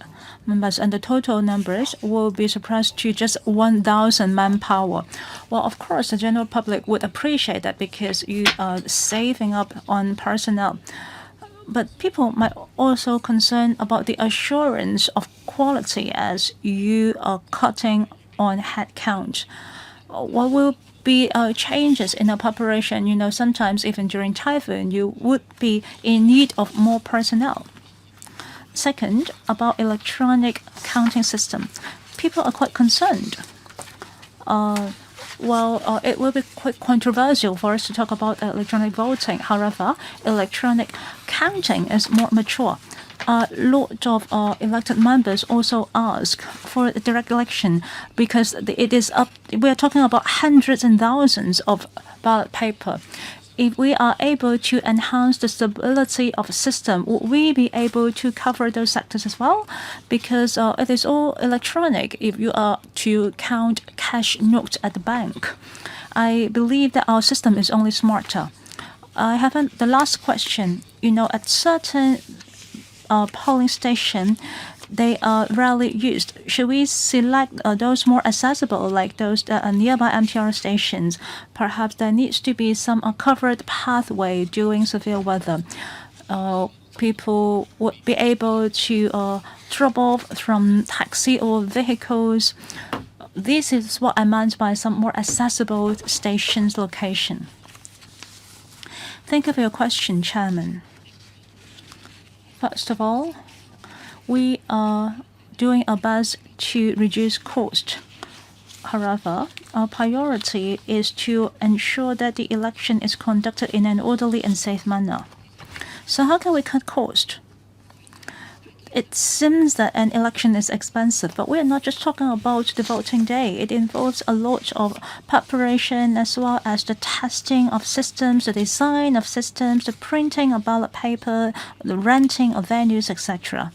S2: members, and the total numbers will be suppressed to just 1,000 manpower. Well, of course, the general public would appreciate that because you are saving up on personnel. But people might also concern about the assurance of quality as you are cutting on head count. What will be changes in our preparation? Sometimes even during typhoon, you would be in need of more personnel. Second, about electronic counting system. People are quite concerned. It will be quite controversial for us to talk about electronic voting. However, electronic counting is more mature. A lot of elected members also ask for direct election because it is up. We are talking about hundreds and thousands of ballot paper. If we are able to enhance the stability of the system, would we be able to cover those sectors as well? Because it is all electronic if you are to count cash notes at the bank. I believe that our system is only smarter. I have the last question. At certain polling station, they are rarely used. Should we select those more accessible, like those that are nearby MTR stations? Perhaps there needs to be some covered pathway during severe weather. People would be able to drop off from taxi or vehicles. This is what I meant by some more accessible stations location. Thank you for your question, Chairman. First of all, we are doing our best to reduce cost. However, our priority is to ensure that the election is conducted in an orderly and safe manner. So how can we cut cost? It seems that an election is expensive, but we are not just talking about the voting day. It involves a lot of preparation as well as the testing of systems, the design of systems, the printing of ballot paper, the renting of venues, etc.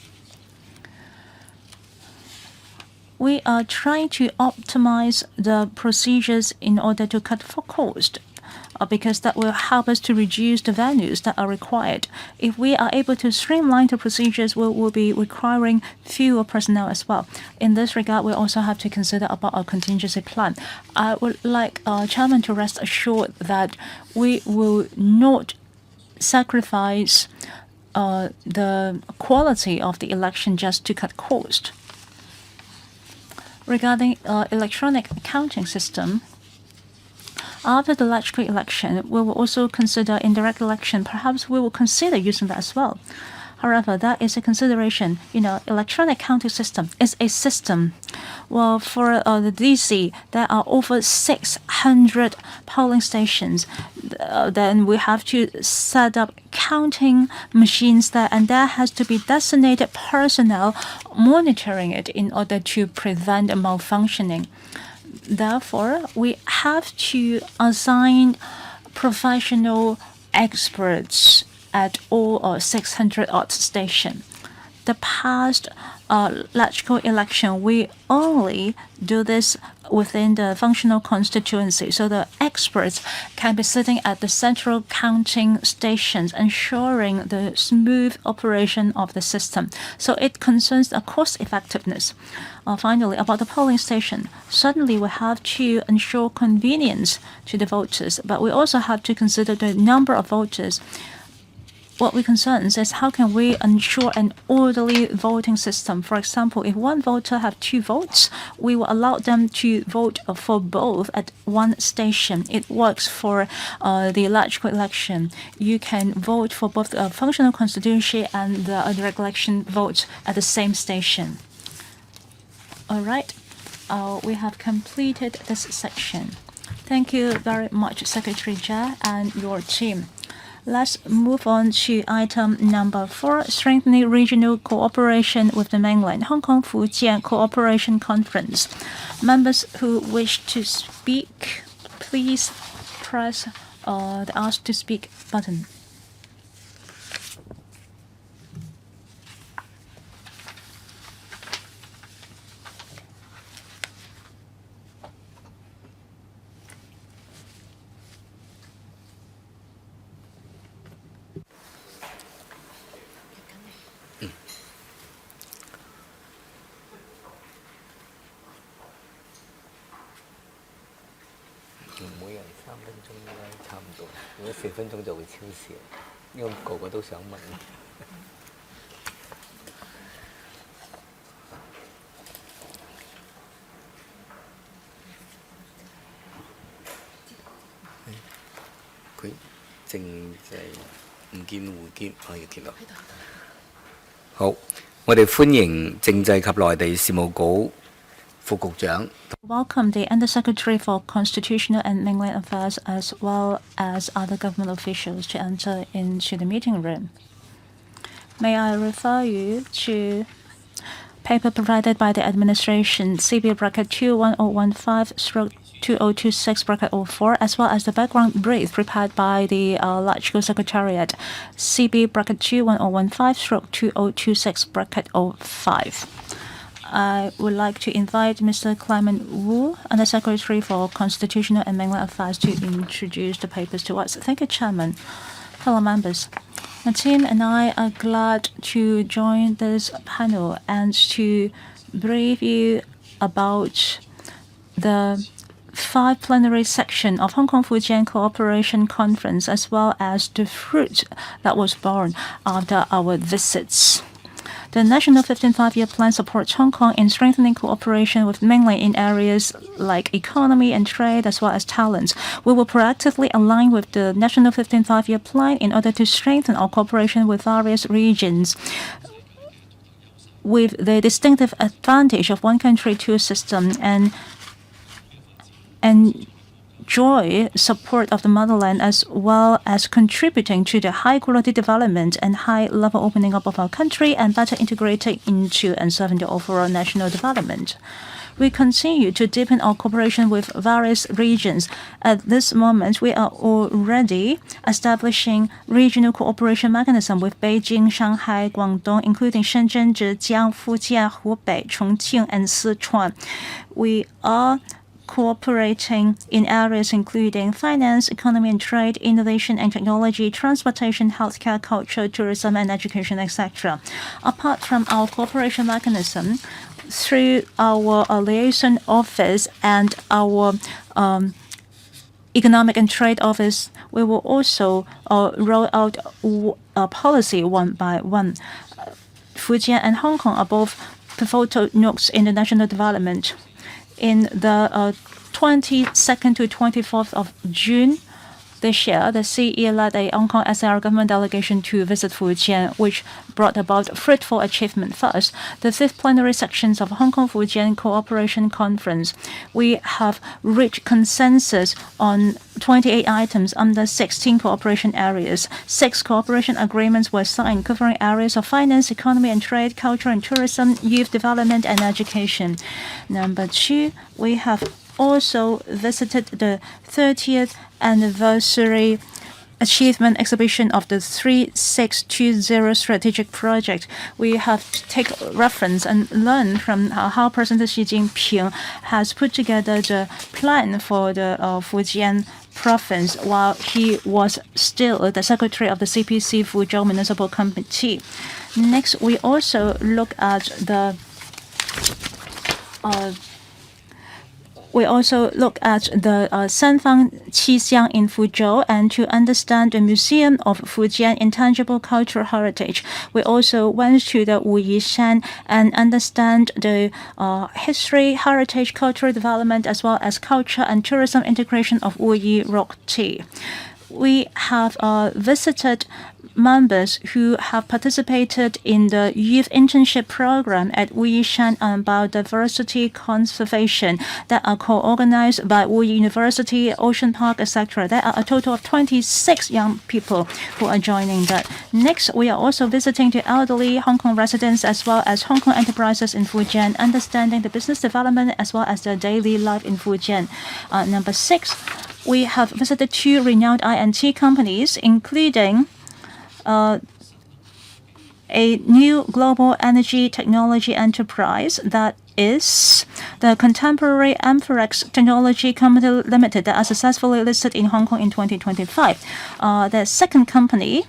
S2: We are trying to optimize the procedures in order to cut for cost, because that will help us to reduce the venues that are required. If we are able to streamline the procedures, we will be requiring fewer personnel as well. In this regard, we also have to consider about our contingency plan. I would like Chairman to rest assured that we will not sacrifice the quality of the election just to cut cost. Regarding electronic accounting system, after the legislative election, we will also consider indirect election. Perhaps we will consider using that as well. However, that is a consideration. Electronic counting system is a system. Well, for the DC, there are over 600 polling stations. Then we have to set up counting machines there, and there has to be designated personnel monitoring it in order to prevent malfunctioning. Therefore, we have to assign professional experts at all 600 odd stations. The past legislative election, we only do this within the functional constituency. So the experts can be sitting at the central counting stations, ensuring the smooth operation of the system. So it concerns the cost effectiveness. Finally, about the polling station, certainly we have to ensure convenience to the voters, but we also have to consider the number of voters. What we concerns is how can we ensure an orderly voting system. For example, if one voter have 2 votes, we will allow them to vote for both at one station. It works for the legislative election. You can vote for both the functional constituency and the direct election votes at the same station. All right, we have completed this section. Thank you very much, Secretary Jia and your team. Let's move on to item number 4, strengthening regional cooperation with the mainland. Hong Kong Fujian Co-operation Conference. Members who wish to speak, please press the Ask to Speak button.
S3: 政制唔見胡劍，可以見到。好，我哋歡迎政制及內地事務局副局長。
S2: Welcome the Undersecretary for Constitutional and Mainland Affairs as well as other government officials to enter into the meeting room. May I refer you to paper provided by the administration CB bracket 21015/2026 bracket 04 as well as the background brief prepared by the Legislative Secretariat CB bracket 21015/2026 bracket 05. I would like to invite Mr. Clement Wu, Undersecretary for Constitutional and Mainland Affairs, to introduce the papers to us. Thank you, Chairman. Fellow members, the team and I are glad to join this panel and to brief you about the 5 plenary section of Hong Kong Fujian Co-operation Conference as well as the fruit that was born after our visits. The National 15th Five-Year Plan supports Hong Kong in strengthening cooperation with Mainland in areas like economy and trade as well as talents. We will proactively align with the National 15th Five-Year Plan in order to strengthen our cooperation with various regions with the distinctive advantage of one country, two system and enjoy support of the motherland as well as contributing to the high-quality development and high-level opening up of our country and better integrating into and serving the overall national development. We continue to deepen our cooperation with various regions. At this moment, we are already establishing regional cooperation mechanism with Beijing, Shanghai, Guangdong, including Shenzhen, Zhejiang, Fujian, Hubei, Chongqing, and Sichuan. We are cooperating in areas including finance, economy and trade, innovation and technology, transportation, healthcare, culture, tourism and education, etc. Apart from our cooperation mechanism, through our liaison office and our economic and trade office, we will also roll out a policy one by one. Fujian and Hong Kong are both pivotal nodes in the national development. In the 22nd to 24th of June this year, the CE led a Hong Kong SAR government delegation to visit Fujian, which brought about fruitful achievement. First, the 5th plenary sections of Hong Kong Fujian Co-operation Conference. We have reached consensus on 28 items under 16 cooperation areas. 6 cooperation agreements were signed covering areas of finance, economy and trade, culture and tourism, youth development and education. Number 2, we have also visited the 30th anniversary achievement exhibition of the 3620 strategic project. We have taken reference and learned from how President Xi Jinping has put together the plan for the Fujian province while he was still the secretary of the CPC Fuzhou Municipal Committee. Next, we also look at the Sanfang Qixiang in Fuzhou and to understand the Museum of Fujian Intangible Cultural Heritage. We also went to the Wuyishan and understand the history, heritage, cultural development, as well as culture and tourism integration of Wuyi Rock Tea. We have visited members who have participated in the youth internship program at Wuyishan on biodiversity conservation that are co-organized by Wuyi University, Ocean Park, etc. There are a total of 26 young people who are joining that. Next, we are also visiting the elderly Hong Kong residents as well as Hong Kong enterprises in Fujian, understanding the business development as well as their daily life in Fujian. Number 6, we have visited 2 renowned INT companies, including a new global energy technology enterprise that is the Contemporary Amphorex Technology Company Limited that are successfully listed in Hong Kong in 2025. The second company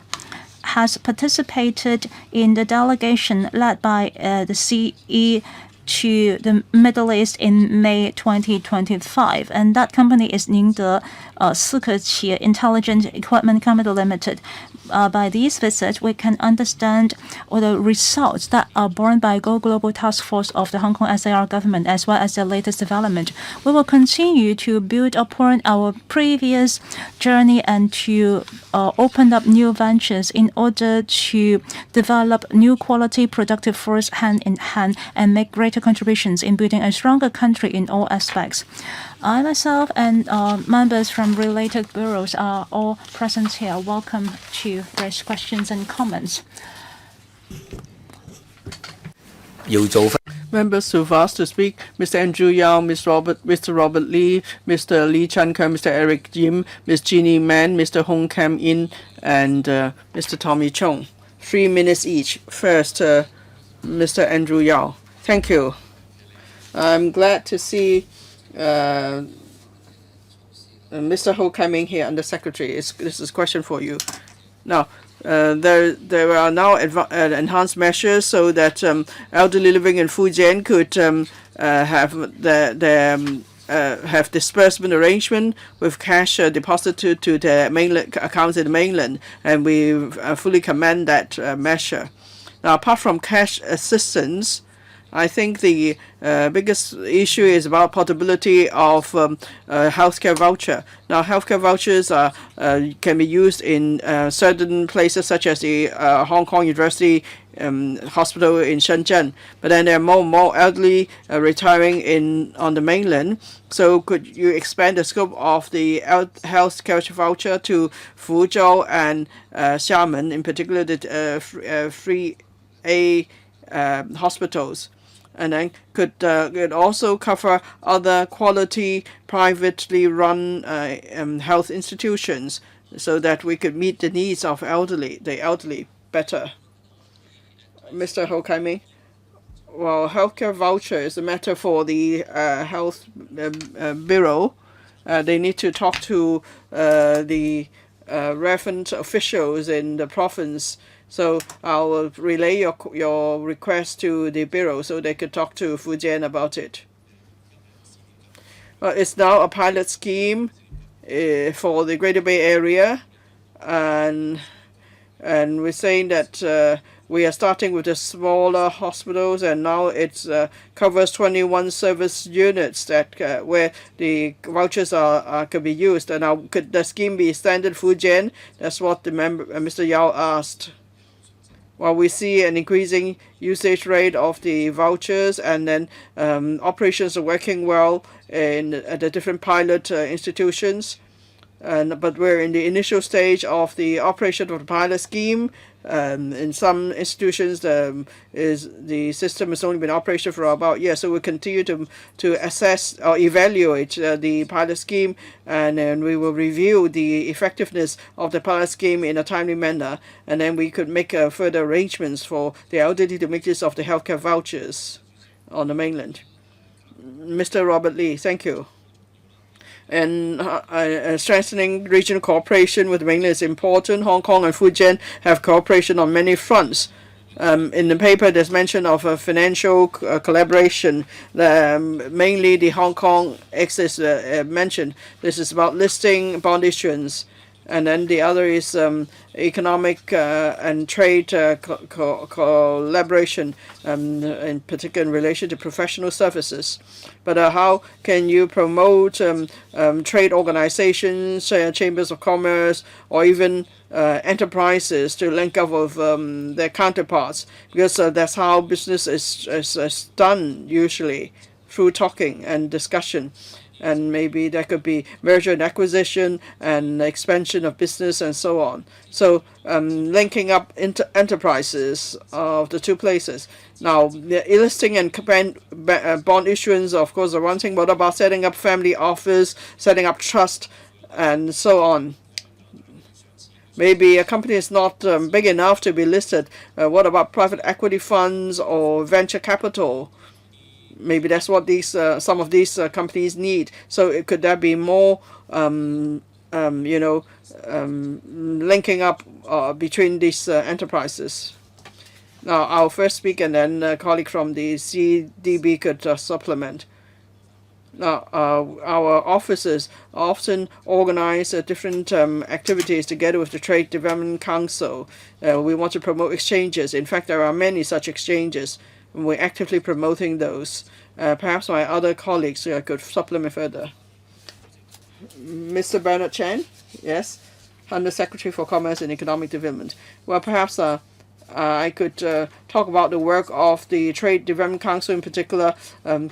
S2: has participated in the delegation led by the CE to the Middle East in May 2025, and that company is Ningde Sikeqi Intelligent Equipment Company Limited. by these visits, we can understand all the results that are borne by Global Task Force of the Hong Kong SAR government, as well as the latest development. We will continue to build upon our previous journey and to open up new ventures in order to develop new quality productive force hand in hand and make greater contributions in building a stronger country in all aspects. I myself and members from related bureaus are all present here. Welcome to raise questions and comments.
S1: Members who've asked to speak: Mr. Andrew Yao, Mr. Robert Lee, Mr. Lee Chan Kang, Mr. Eric Yim, Ms. Jeannie Man, Mr. Hong Kam In, and Mr. Tommy Chong. 3 minutes each. First, Mr. Andrew Yao. Thank you. I'm glad to see Mr. Ho coming here, Under Secretary. This is a question for you. Now, there are now enhanced measures so that elderly living in Fujian could have disbursement arrangement with cash deposited to the mainland accounts in the mainland, and we fully commend that measure. Now, apart from cash assistance, I think the biggest issue is about portability of healthcare voucher. Now, healthcare vouchers can be used in certain places, such as the Hong Kong University Hospital in Shenzhen. But then there are more and more elderly retiring on the mainland. So could you expand the scope of the healthcare voucher to Fuzhou and Xiamen, in particular the 3A hospitals? And then could it also cover other quality privately run health institutions so that we could meet the needs of the elderly better? Mr. Ho Kai-ming? Well, healthcare voucher is a matter for the health bureau. They need to talk to the relevant officials in the province. So I'll relay your request to the bureau so they could talk to Fujian about it. It's now a pilot scheme for the Greater Bay Area, and we're saying that we are starting with the smaller hospitals, and now it covers 21 service units that where the vouchers could be used. And now could the scheme be extended Fujian? That's what the Mr. Yao asked. Well, we see an increasing usage rate of the vouchers, and then operations are working well at the different pilot institutions. But we're in the initial stage of the operation of the pilot scheme. In some institutions, the system has only been operational for about a year, so we'll continue to assess or evaluate the pilot scheme, and then we will review the effectiveness of the pilot scheme in a timely manner, and then we could make further arrangements for the elderly to make use of the healthcare vouchers on the mainland. Mr. Robert Lee, thank you. And strengthening regional cooperation with the mainland is important. Hong Kong and Fujian have cooperation on many fronts. In the paper, there's mention of a financial collaboration. Mainly the Hong Kong axis mentioned. This is about listing bond issuance. And then the other is economic and trade collaboration, in particular in relation to professional services. But how can you promote trade organizations, chambers of commerce, or even enterprises to link up with their counterparts? Because that's how business is done usually, through talking and discussion. And maybe there could be merger and acquisition and expansion of business and so on. So linking up enterprises of the two places. Now, the listing and bond issuance, of course, are one thing. What about setting up family office, setting up trust, and so on? Maybe a company is not big enough to be listed. What about private equity funds or venture capital? Maybe that's what some of these companies need. So could there be more, linking up between these enterprises? Now, I'll first speak, and then a colleague from the CDB could supplement. Now, our offices often organize different activities together with the Trade Development Council. We want to promote exchanges. In fact, there are many such exchanges, and we're actively promoting those. Perhaps my other colleagues could supplement further. Mr. Bernard Chen, yes, Under Secretary for Commerce and Economic Development. Well, perhaps I could talk about the work of the Trade Development Council, in particular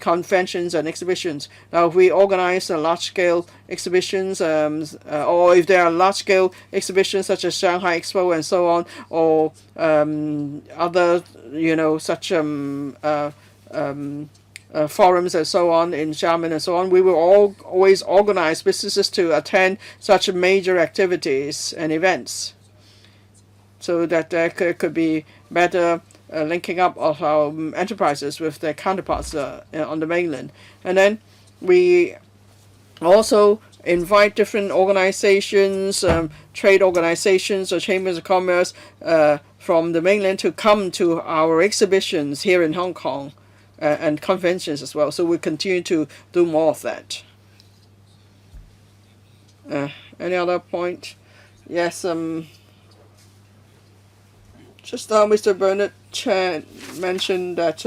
S1: conventions and exhibitions. Now, if we organize large-scale exhibitions, or if there are large-scale exhibitions such as Shanghai Expo and so on, or other, such forums and so on in Xiamen and so on, we will always organize businesses to attend such major activities and events, so that there could be better linking up of our enterprises with their counterparts on the mainland. And then we also invite different organizations, trade organizations or chambers of commerce from the mainland to come to our exhibitions here in Hong Kong and conventions as well. So we continue to do more of that. Any other point? Yes. Just now, Mr. Bernard Chen mentioned that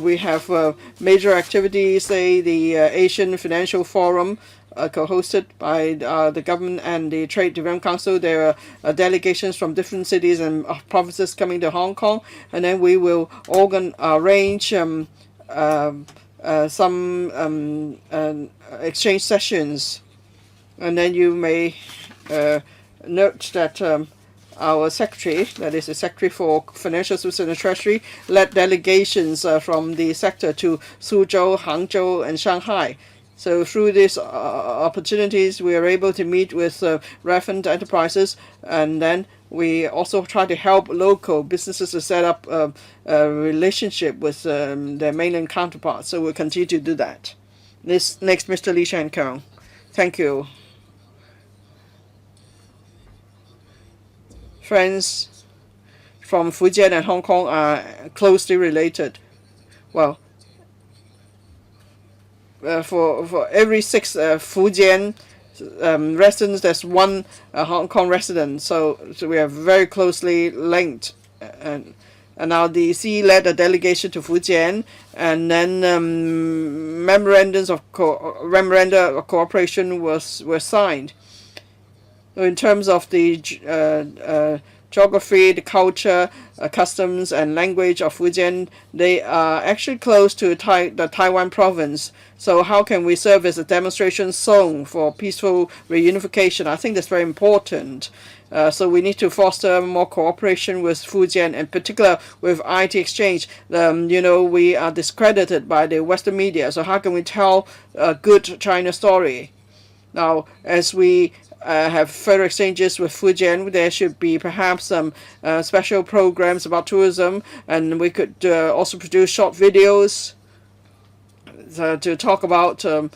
S1: we have major activities, say the Asian Financial Forum, co-hosted by the government and the Trade Development Council. There are delegations from different cities and provinces coming to Hong Kong, and then we will arrange some exchange sessions. And then you may note that our secretary, that is the Secretary for Financial Services and Treasury, led delegations from the sector to Suzhou, Hangzhou, and Shanghai. So through these opportunities, we are able to meet with relevant enterprises, and then we also try to help local businesses to set up a relationship with their mainland counterparts. So we'll continue to do that. Next, Mr. Lee Shan Kong. Thank you. Friends from Fujian and Hong Kong are closely related. Well, for every 6 Fujian residents, there's 1 Hong Kong resident. So we are very closely linked. And now the EC led a delegation to Fujian, and then memoranda of cooperation were signed. In terms of the geography, the culture, customs, and language of Fujian, they are actually close to the Taiwan province. So how can we serve as a demonstration zone for peaceful reunification? I think that's very important. So we need to foster more cooperation with Fujian, in particular with IT exchange. We are discredited by the Western media. So how can we tell a good China story? Now, as we have further exchanges with Fujian, there should be perhaps some special programs about tourism, and we could also produce short videos to talk about, to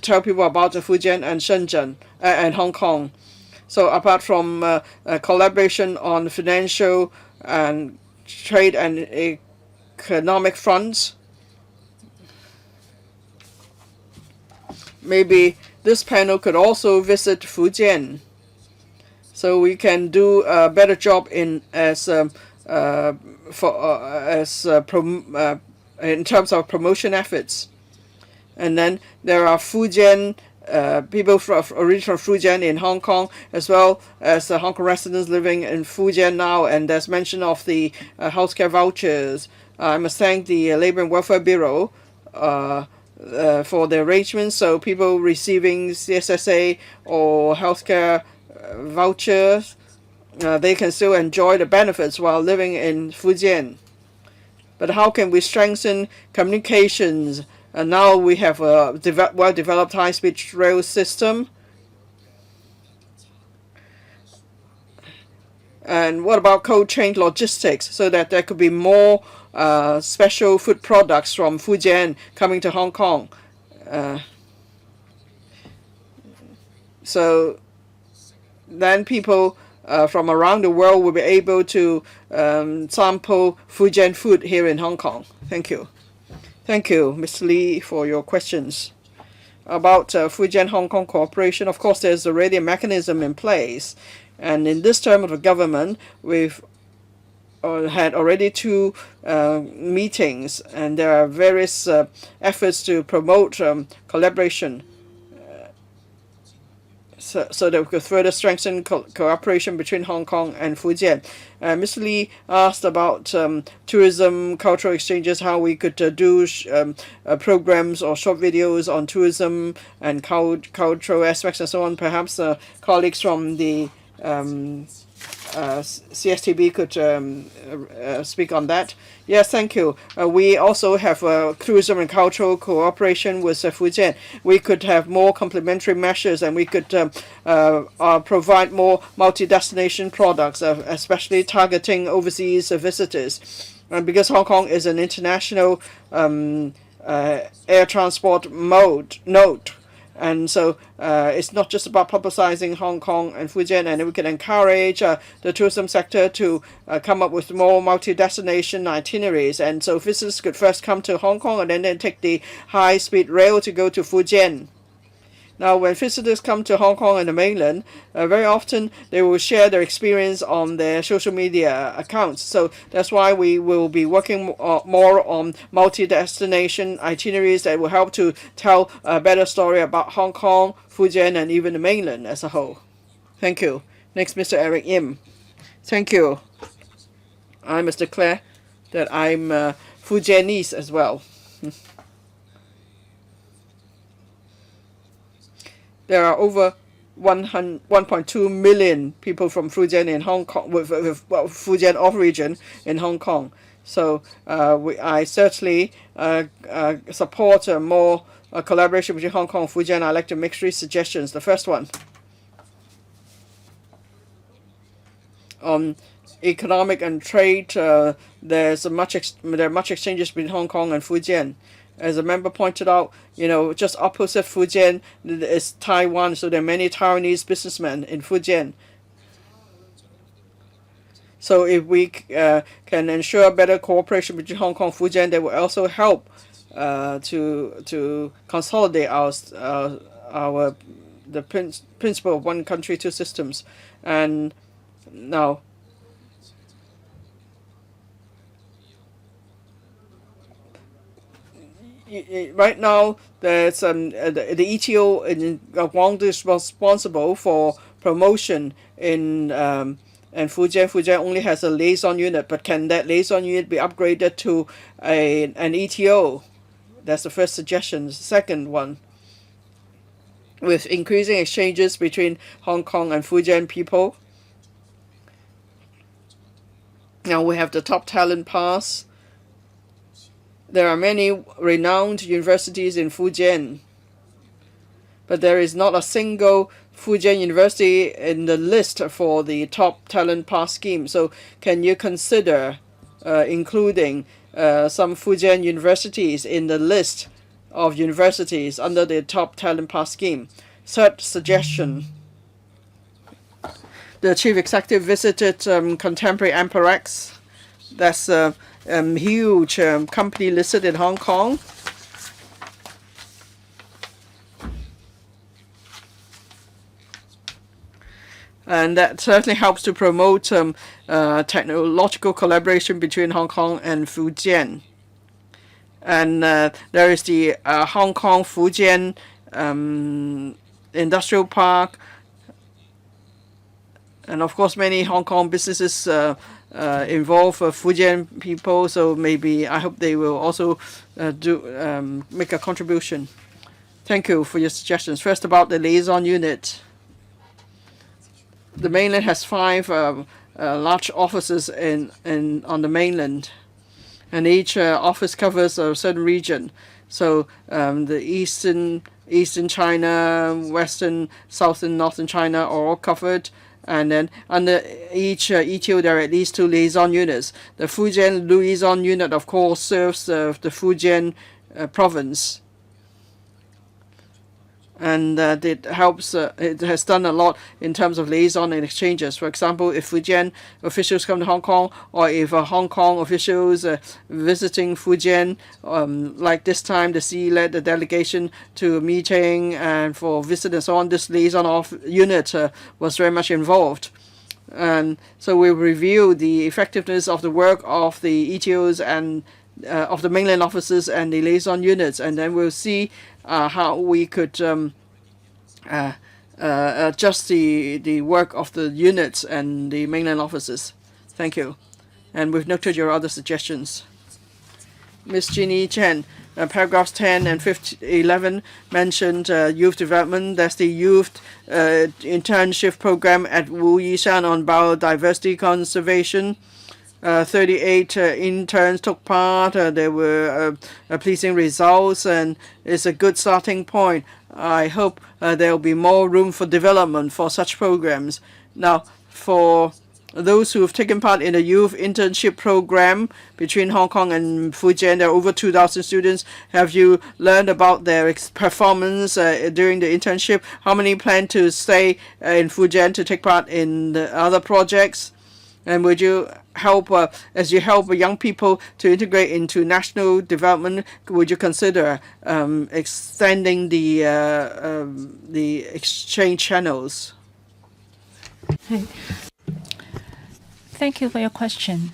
S1: tell people about Fujian and Shenzhen and Hong Kong. So apart from collaboration on financial and trade and economic fronts, maybe this panel could also visit Fujian, so we can do a better job in in terms of promotion efforts. And then there are Fujian people originally from Fujian in Hong Kong, as well as Hong Kong residents living in Fujian now. And there's mention of the healthcare vouchers. I must thank the Labour and Welfare Bureau for the arrangements, so people receiving CSSA or healthcare vouchers, they can still enjoy the benefits while living in Fujian. But how can we strengthen communications? And now we have a well-developed high-speed rail system. And what about cold chain logistics, so that there could be more special food products from Fujian coming to Hong Kong? So then people from around the world will be able to sample Fujian food here in Hong Kong. Thank you. Thank you, Ms. Lee, for your questions. About Fujian Hong Kong cooperation, of course, there's already a mechanism in place. And in this term of the government, we've had already two meetings, and there are various efforts to promote collaboration so that we could further strengthen cooperation between Hong Kong and Fujian. Mr. Lee asked about tourism, cultural exchanges, how we could do programs or short videos on tourism and cultural aspects and so on. Perhaps colleagues from the CSTB could speak on that. Yes, thank you. We also have tourism and cultural cooperation with Fujian. We could have more complementary measures, and we could provide more multi-destination products, especially targeting overseas visitors. And because Hong Kong is an international air transport node, and so it's not just about publicizing Hong Kong and Fujian, and we can encourage the tourism sector to come up with more multi-destination itineraries. And so visitors could first come to Hong Kong and then take the high-speed rail to go to Fujian. Now, when visitors come to Hong Kong and the mainland, very often they will share their experience on their social media accounts. So that's why we will be working more on multi-destination itineraries that will help to tell a better story about Hong Kong, Fujian, and even the mainland as a whole. Thank you. Next, Mr. Eric Yim. Thank you. I must declare that I'm Fujianese as well. There are over 1.2 million people from Fujian in Hong Kong, with Fujian origin in Hong Kong. So I certainly support more collaboration between Hong Kong and Fujian. I'd like to make 3 suggestions. The first one, on economic and trade, there are much exchanges between Hong Kong and Fujian. As a member pointed out, just opposite Fujian is Taiwan, so there are many Taiwanese businessmen in Fujian. So if we can ensure better cooperation between Hong Kong and Fujian, that will also help to consolidate the principle of one country, two systems. And now, right now, there's the ETO in Guangdong is responsible for promotion in and Fujian only has a liaison unit, but can that liaison unit be upgraded to an ETO? That's the first suggestion. The second one, with increasing exchanges between Hong Kong and Fujian people, now we have the top talent pass. There are many renowned universities in Fujian, but there is not a single Fujian University in the list for the top talent pass scheme. So can you consider including some Fujian universities in the list of universities under the top talent pass scheme? Third suggestion, the chief executive visited Contemporary Amperex. That's huge company listed in Hong Kong. And that certainly helps to promote technological collaboration between Hong Kong and Fujian. And there is the Hong Kong Fujian Industrial Park. And of course, many Hong Kong businesses involve Fujian people, so maybe I hope they will also make a contribution. Thank you for your suggestions. First, about the liaison unit. The mainland has 5 large offices on the mainland, and each office covers a certain region. So the eastern China, western, southern, northern China are all covered. And then under each ETO, there are at least 2 liaison units. The Fujian liaison unit, of course, serves the Fujian province. and it helps. It has done a lot in terms of liaison and exchanges. For example, if Fujian officials come to Hong Kong, or if Hong Kong officials visiting Fujian, like this time, the CE led the delegation to a meeting and for visit and so on. This liaison unit was very much involved. And so we review the effectiveness of the work of the ETOs and of the mainland offices and the liaison units, and then we'll see how we could adjust the work of the units and the mainland offices. Thank you. And we've noted your other suggestions. Ms. Jeannie Chen, paragraphs 10 and 11 mentioned youth development. That's the youth internship program at Wu Yishan on biodiversity conservation. 38 interns took part. There were pleasing results, and it's a good starting point. I hope there will be more room for development for such programs. Now, for those who have taken part in a youth internship program between Hong Kong and Fujian, there are over 2,000 students. Have you learned about their performance during the internship? How many plan to stay in Fujian to take part in the other projects? And would you help, as you help young people to integrate into national development, would you consider extending the exchange channels?
S2: Thank you for your question.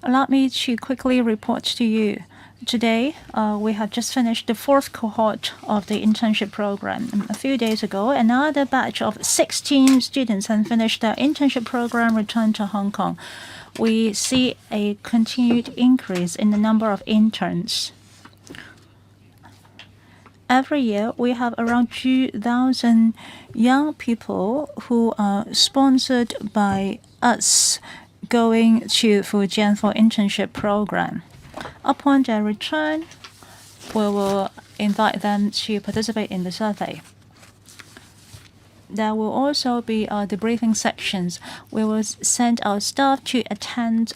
S2: Allow me to quickly report to you. Today, we have just finished the 4th cohort of the internship program. A few days ago, another batch of 16 students have finished their internship program, returned to Hong Kong. We see a continued increase in the number of interns. Every year, we have around 2,000 young people who are sponsored by us going to Fujian for internship program. Upon their return, we will invite them to participate in the survey. There will also be debriefing sections. We will send our staff to attend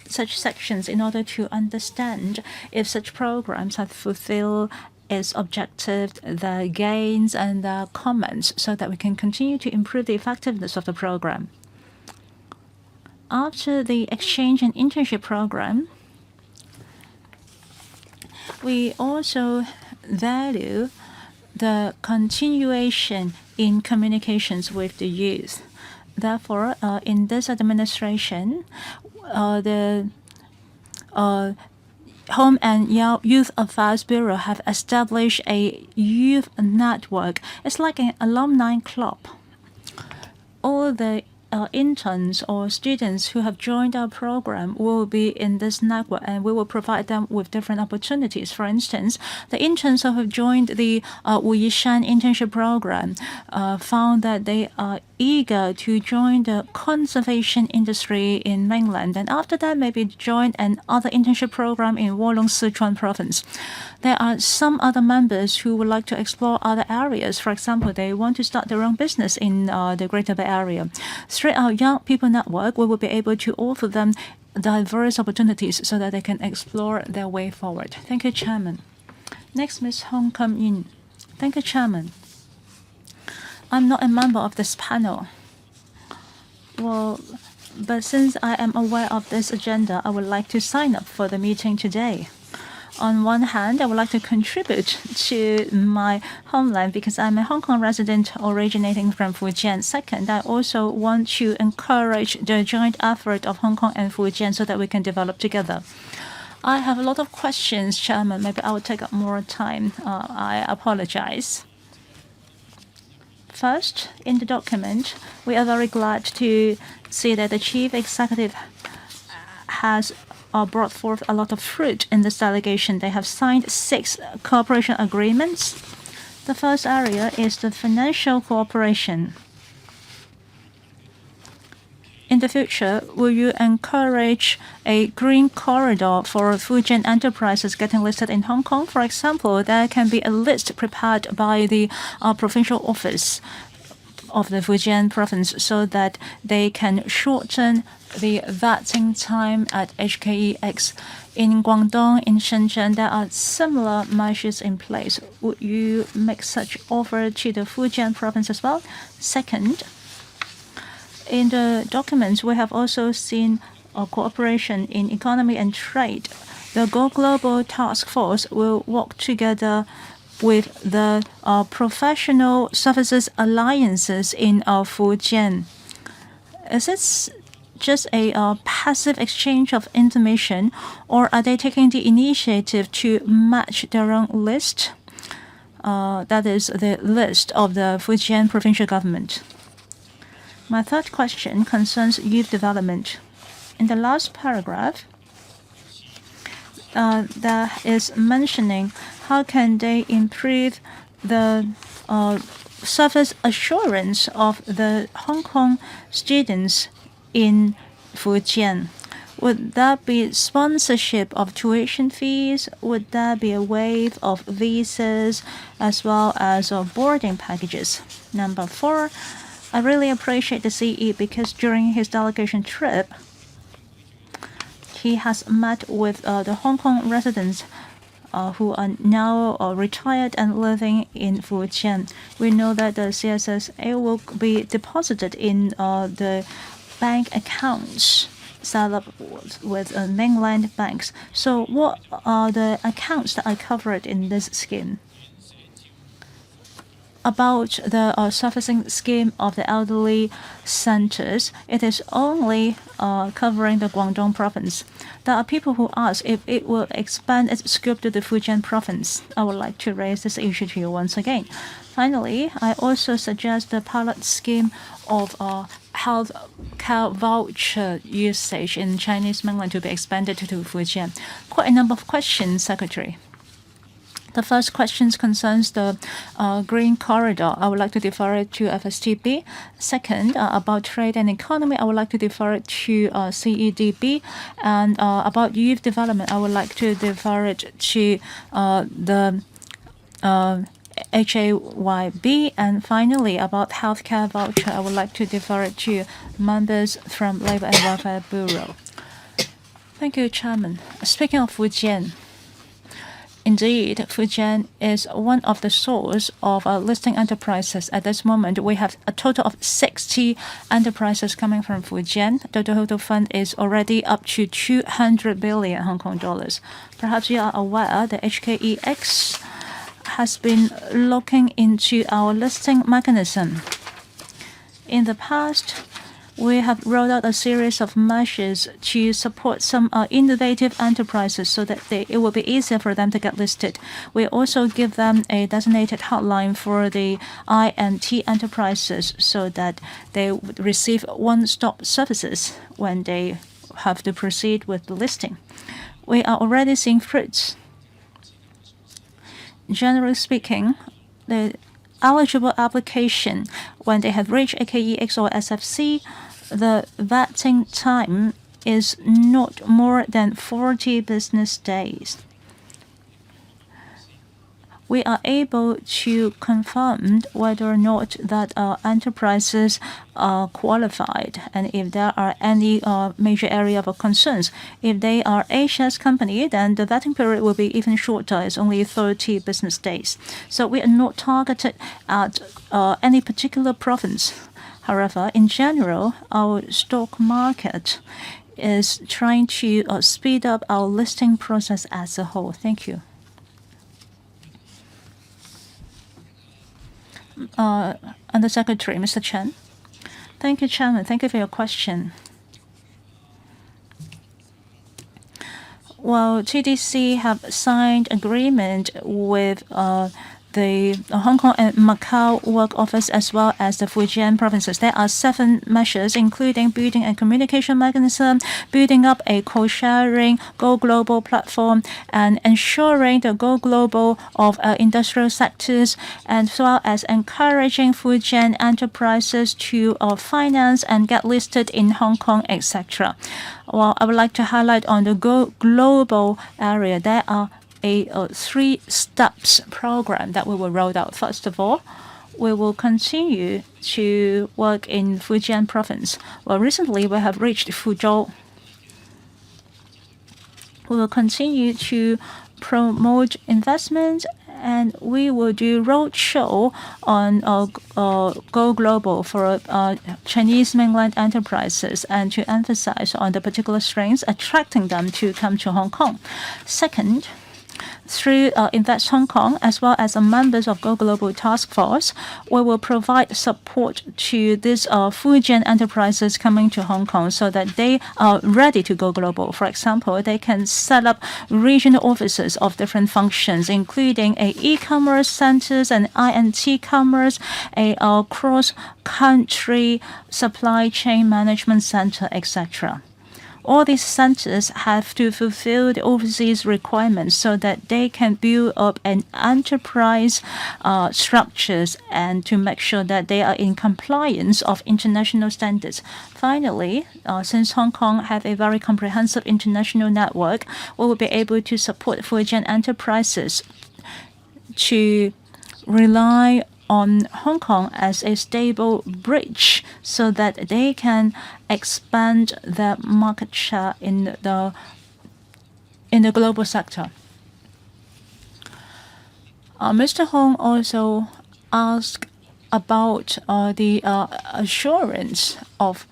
S2: such sections in order to understand if such programs have fulfilled its objective, the gains, and the comments, so that we can continue to improve the effectiveness of the program. After the exchange and internship program, we also value the continuation in communications with the youth. Therefore, in this administration, the Home and Youth Affairs Bureau have established a youth network. It's like an alumni club. All the interns or students who have joined our program will be in this network, and we will provide them with different opportunities. For instance, the interns who have joined the Wu Yishan internship program found that they are eager to join the conservation industry in mainland, and after that maybe join another internship program in Wolong, Sichuan province. There are some other members who would like to explore other areas. For example, they want to start their own business in the Greater Bay Area. Through our Young People Network, we will be able to offer them diverse opportunities so that they can explore their way forward. Thank you, Chairman. Next, Ms. Hong Kam-yin. Thank you, Chairman. I'm not a member of this panel. Well, but since I am aware of this agenda, I would like to sign up for the meeting today. On one hand, I would like to contribute to my homeland because I'm a Hong Kong resident originating from Fujian. Second, I also want to encourage the joint effort of Hong Kong and Fujian so that we can develop together. I have a lot of questions, Chairman. Maybe I will take up more time. I apologize. First, in the document, we are very glad to see that the Chief Executive has brought forth a lot of fruit in this delegation. They have signed 6 cooperation agreements. The first area is the financial cooperation. In the future, will you encourage a green corridor for Fujian enterprises getting listed in Hong Kong? For example, there can be a list prepared by the provincial office of the Fujian province so that they can shorten the vetting time at HKEX. In Guangdong, in Shenzhen, there are similar measures in place. Would you make such offer to the Fujian province as well? Second, in the documents, we have also seen cooperation in economy and trade. The Go Global Task Force will work together with the professional services alliances in Fujian. Is this just a passive exchange of information, or are they taking the initiative to match their own list? That is the list of the Fujian provincial government. My third question concerns youth development. In the last paragraph, there is mentioning how can they improve the service assurance of the Hong Kong students in Fujian. Would that be sponsorship of tuition fees? Would that be a waive of visas as well as boarding packages? Number 4, I really appreciate the CE because during his delegation trip, he has met with the Hong Kong residents who are now retired and living in Fujian. We know that the CSSA will be deposited in the bank accounts set up with mainland banks. So what are the accounts that are covered in this scheme? About the servicing scheme of the elderly centers, it is only covering the Guangdong province. There are people who ask if it will expand its scope to the Fujian province. I would like to raise this issue to you once again. Finally, I also suggest the pilot scheme of health care voucher usage in Chinese mainland to be expanded to Fujian. Quite a number of questions, Secretary. The first question concerns the green corridor. I would like to defer it to FSTB. Second, about trade and economy, I would like to defer it to CEDB. And about youth development, I would like to defer it to the HAYB. And finally, about healthcare voucher, I would like to defer it to members from Labor and Welfare Bureau. Thank you, Chairman. Speaking of Fujian, indeed, Fujian is one of the source of listing enterprises. At this moment, we have a total of 60 enterprises coming from Fujian. The total fund is already up to 200 billion Hong Kong dollars. Perhaps you are aware that HKEX has been looking into our listing mechanism. In the past, we have rolled out a series of measures to support some innovative enterprises so that it will be easier for them to get listed. We also give them a designated hotline for the INT enterprises so that they would receive one-stop services when they have to proceed with the listing. We are already seeing fruits. Generally speaking, the eligible application, when they have reached AKEX or SFC, the vetting time is not more than 40 business days. We are able to confirm whether or not that enterprises are qualified and if there are any major area of concerns. If they are HS company, then the vetting period will be even shorter. It's only 30 business days. So we are not targeted at any particular province. However, in general, our stock market is trying to speed up our listing process as a whole. Thank you. Undersecretary, Mr. Chen. Thank you, Chairman. Thank you for your question. Well, TDC have signed agreement with the Hong Kong and Macau Work Office as well as the Fujian provinces. There are 7 measures, including building a communication mechanism, building up a co-sharing Go Global platform, and ensuring the Go Global of industrial sectors, as well as encouraging Fujian enterprises to finance and get listed in Hong Kong, etc. Well, I would like to highlight on the Go Global area, there are a 3 steps program that we will roll out. First of all, we will continue to work in Fujian province. Well, recently we have reached Fuzhou. We will continue to promote investment, and we will do roadshow on Go Global for Chinese mainland enterprises and to emphasize on the particular strengths attracting them to come to Hong Kong. Second, through Invest Hong Kong, as well as members of Go Global Task Force, we will provide support to these Fujian enterprises coming to Hong Kong so that they are ready to go global. For example, they can set up regional offices of different functions, including e-commerce centers and INT commerce, a cross-country supply chain management center, etc. All these centers have to fulfill the overseas requirements so that they can build up an enterprise structures and to make sure that they are in compliance of international standards. Finally, since Hong Kong have a very comprehensive international network, we will be able to support Fujian enterprises to rely on Hong Kong as a stable bridge so that they can expand their market share in the global sector. Mr. Hong also asked about the assurance of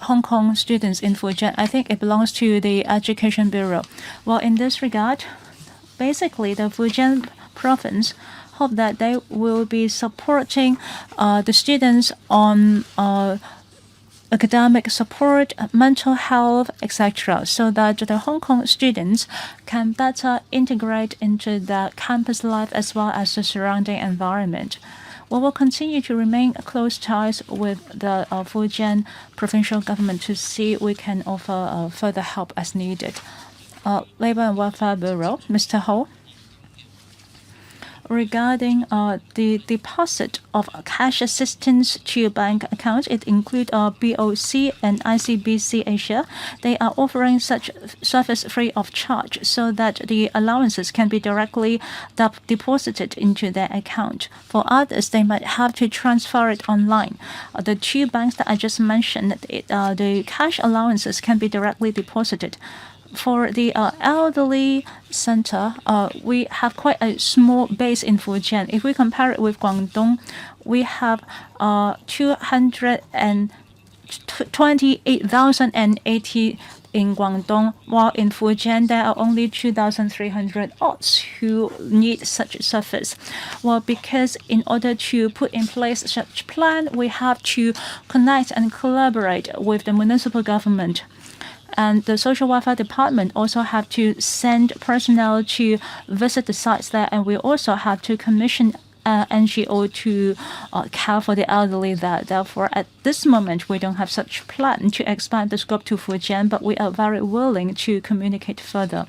S2: Hong Kong students in Fujian. I think it belongs to the Education Bureau. Well, in this regard, basically the Fujian province hope that they will be supporting the students on academic support, mental health, etc., so that the Hong Kong students can better integrate into the campus life as well as the surrounding environment. We will continue to remain close ties with the Fujian provincial government to see if we can offer further help as needed. Labor and Welfare Bureau, Mr. Ho. Regarding the deposit of cash assistance to bank accounts, it includes BOC and ICBC Asia. They are offering such service free of charge so that the allowances can be directly deposited into their account. For others, they might have to transfer it online. The two banks that I just mentioned, the cash allowances can be directly deposited. For the elderly center, we have quite a small base in Fujian. If we compare it with Guangdong, we have 228,080 in Guangdong, while in Fujian there are only 2,300 odds who need such service. Well, because in order to put in place such plan, we have to connect and collaborate with the municipal government. And the social welfare department also have to send personnel to visit the sites there, and we also have to commission NGO to care for the elderly there. Therefore, at this moment, we don't have such plan to expand the scope to Fujian, but we are very willing to communicate further.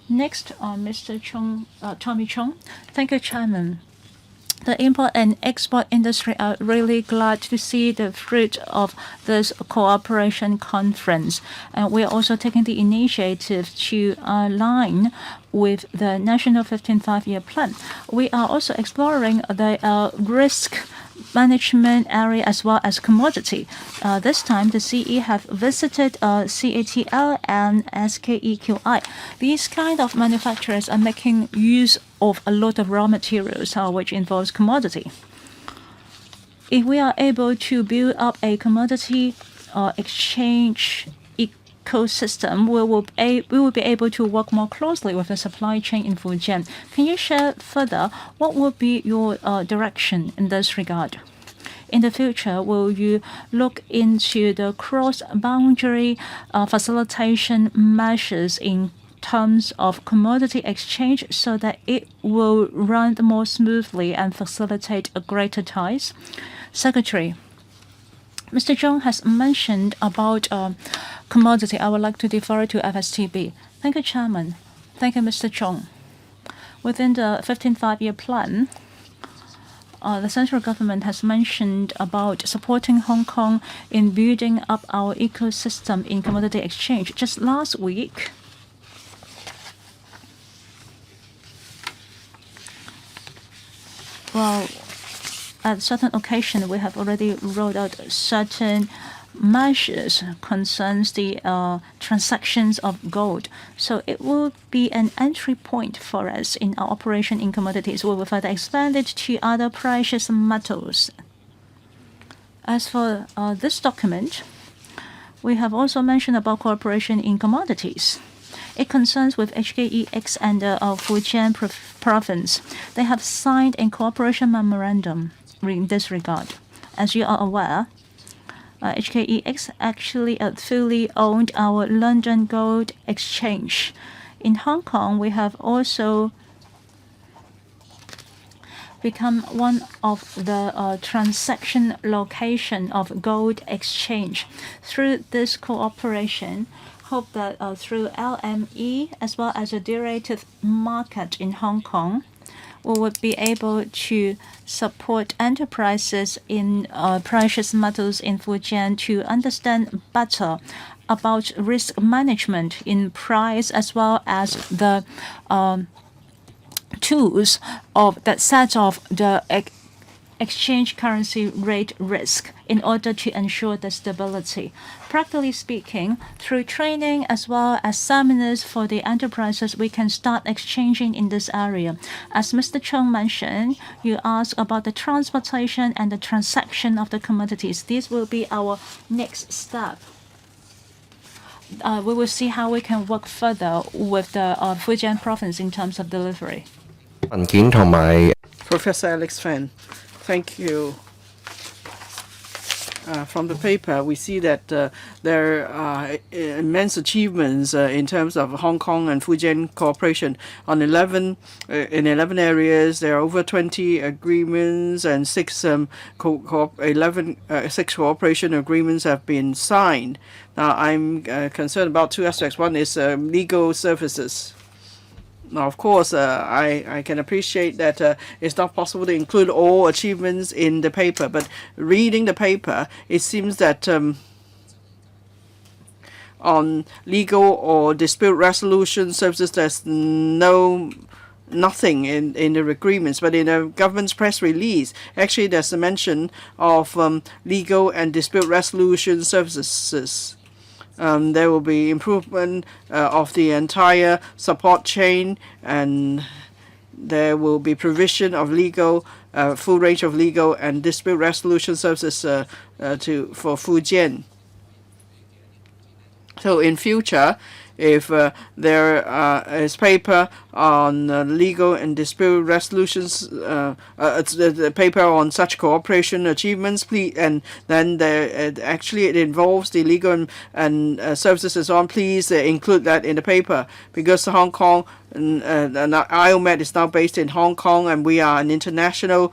S2: Next, Mr. Chung, Tommy Chung. Thank you, Chairman. The import and export industry are really glad to see the fruit of this cooperation conference. And we are also taking the initiative to align with the National 15th Five-Year Plan. We are also exploring the risk management area as well as commodity. This time, the CE have visited CATL and SKEQI. These kind of manufacturers are making use of a lot of raw materials, which involves commodity. If we are able to build up a commodity exchange ecosystem, we will be able to work more closely with the supply chain in Fujian. Can you share further what would be your direction in this regard? In the future, will you look into the cross-boundary facilitation measures in terms of commodity exchange so that it will run more smoothly and facilitate a greater ties? Secretary, Mr. Zhong has mentioned about commodity. I would like to defer to FSTB. Thank you, Chairman. Thank you, Mr. Zhong. Within the 15th Five-Year Plan, the central government has mentioned about supporting Hong Kong in building up our ecosystem in commodity exchange. Just last week, at certain occasion, we have already rolled out certain measures concerns the transactions of gold. So it will be an entry point for us in our operation in commodities. We will further expand it to other precious metals. As for this document, we have also mentioned about cooperation in commodities. It concerns with HKEX and Fujian province. They have signed a cooperation memorandum in this regard. As you are aware, HKEX actually fully owned our London Gold Exchange. In Hong Kong, we have also become one of the transaction location of gold exchange. Through this cooperation, hope that through LME as well as a derivative market in Hong Kong, we would be able to support enterprises in precious metals in Fujian to understand better about risk management in price as well as the tools of that set of the exchange currency rate risk in order to ensure the stability. Practically speaking, through training as well as seminars for the enterprises, we can start exchanging in this area. As Mr. Chung mentioned, you asked about the transportation and the transaction of the commodities. This will be our next step. We will see how we can work further with the Fujian province in terms of delivery.
S1: Professor Alex Fan, thank you. From the paper, we see that there are immense achievements in terms of Hong Kong and Fujian cooperation. On 11 areas, there are over 20 agreements and six cooperation agreements have been signed. Now, I'm concerned about two aspects. One is legal services. Now, of course, I can appreciate that it's not possible to include all achievements in the paper, but reading the paper, it seems that on legal or dispute resolution services, there's nothing in the agreements, but in a government's press release, actually there's a mention of legal and dispute resolution services. There will be improvement of the entire support chain, and there will be provision of legal, full range of legal and dispute resolution services for Fujian. So in future, if there is paper on legal and dispute resolutions, the paper on such cooperation achievements, please, and then actually it involves the legal and services and so on, please include that in the paper, because Hong Kong and IOMED is now based in Hong Kong, and we are an international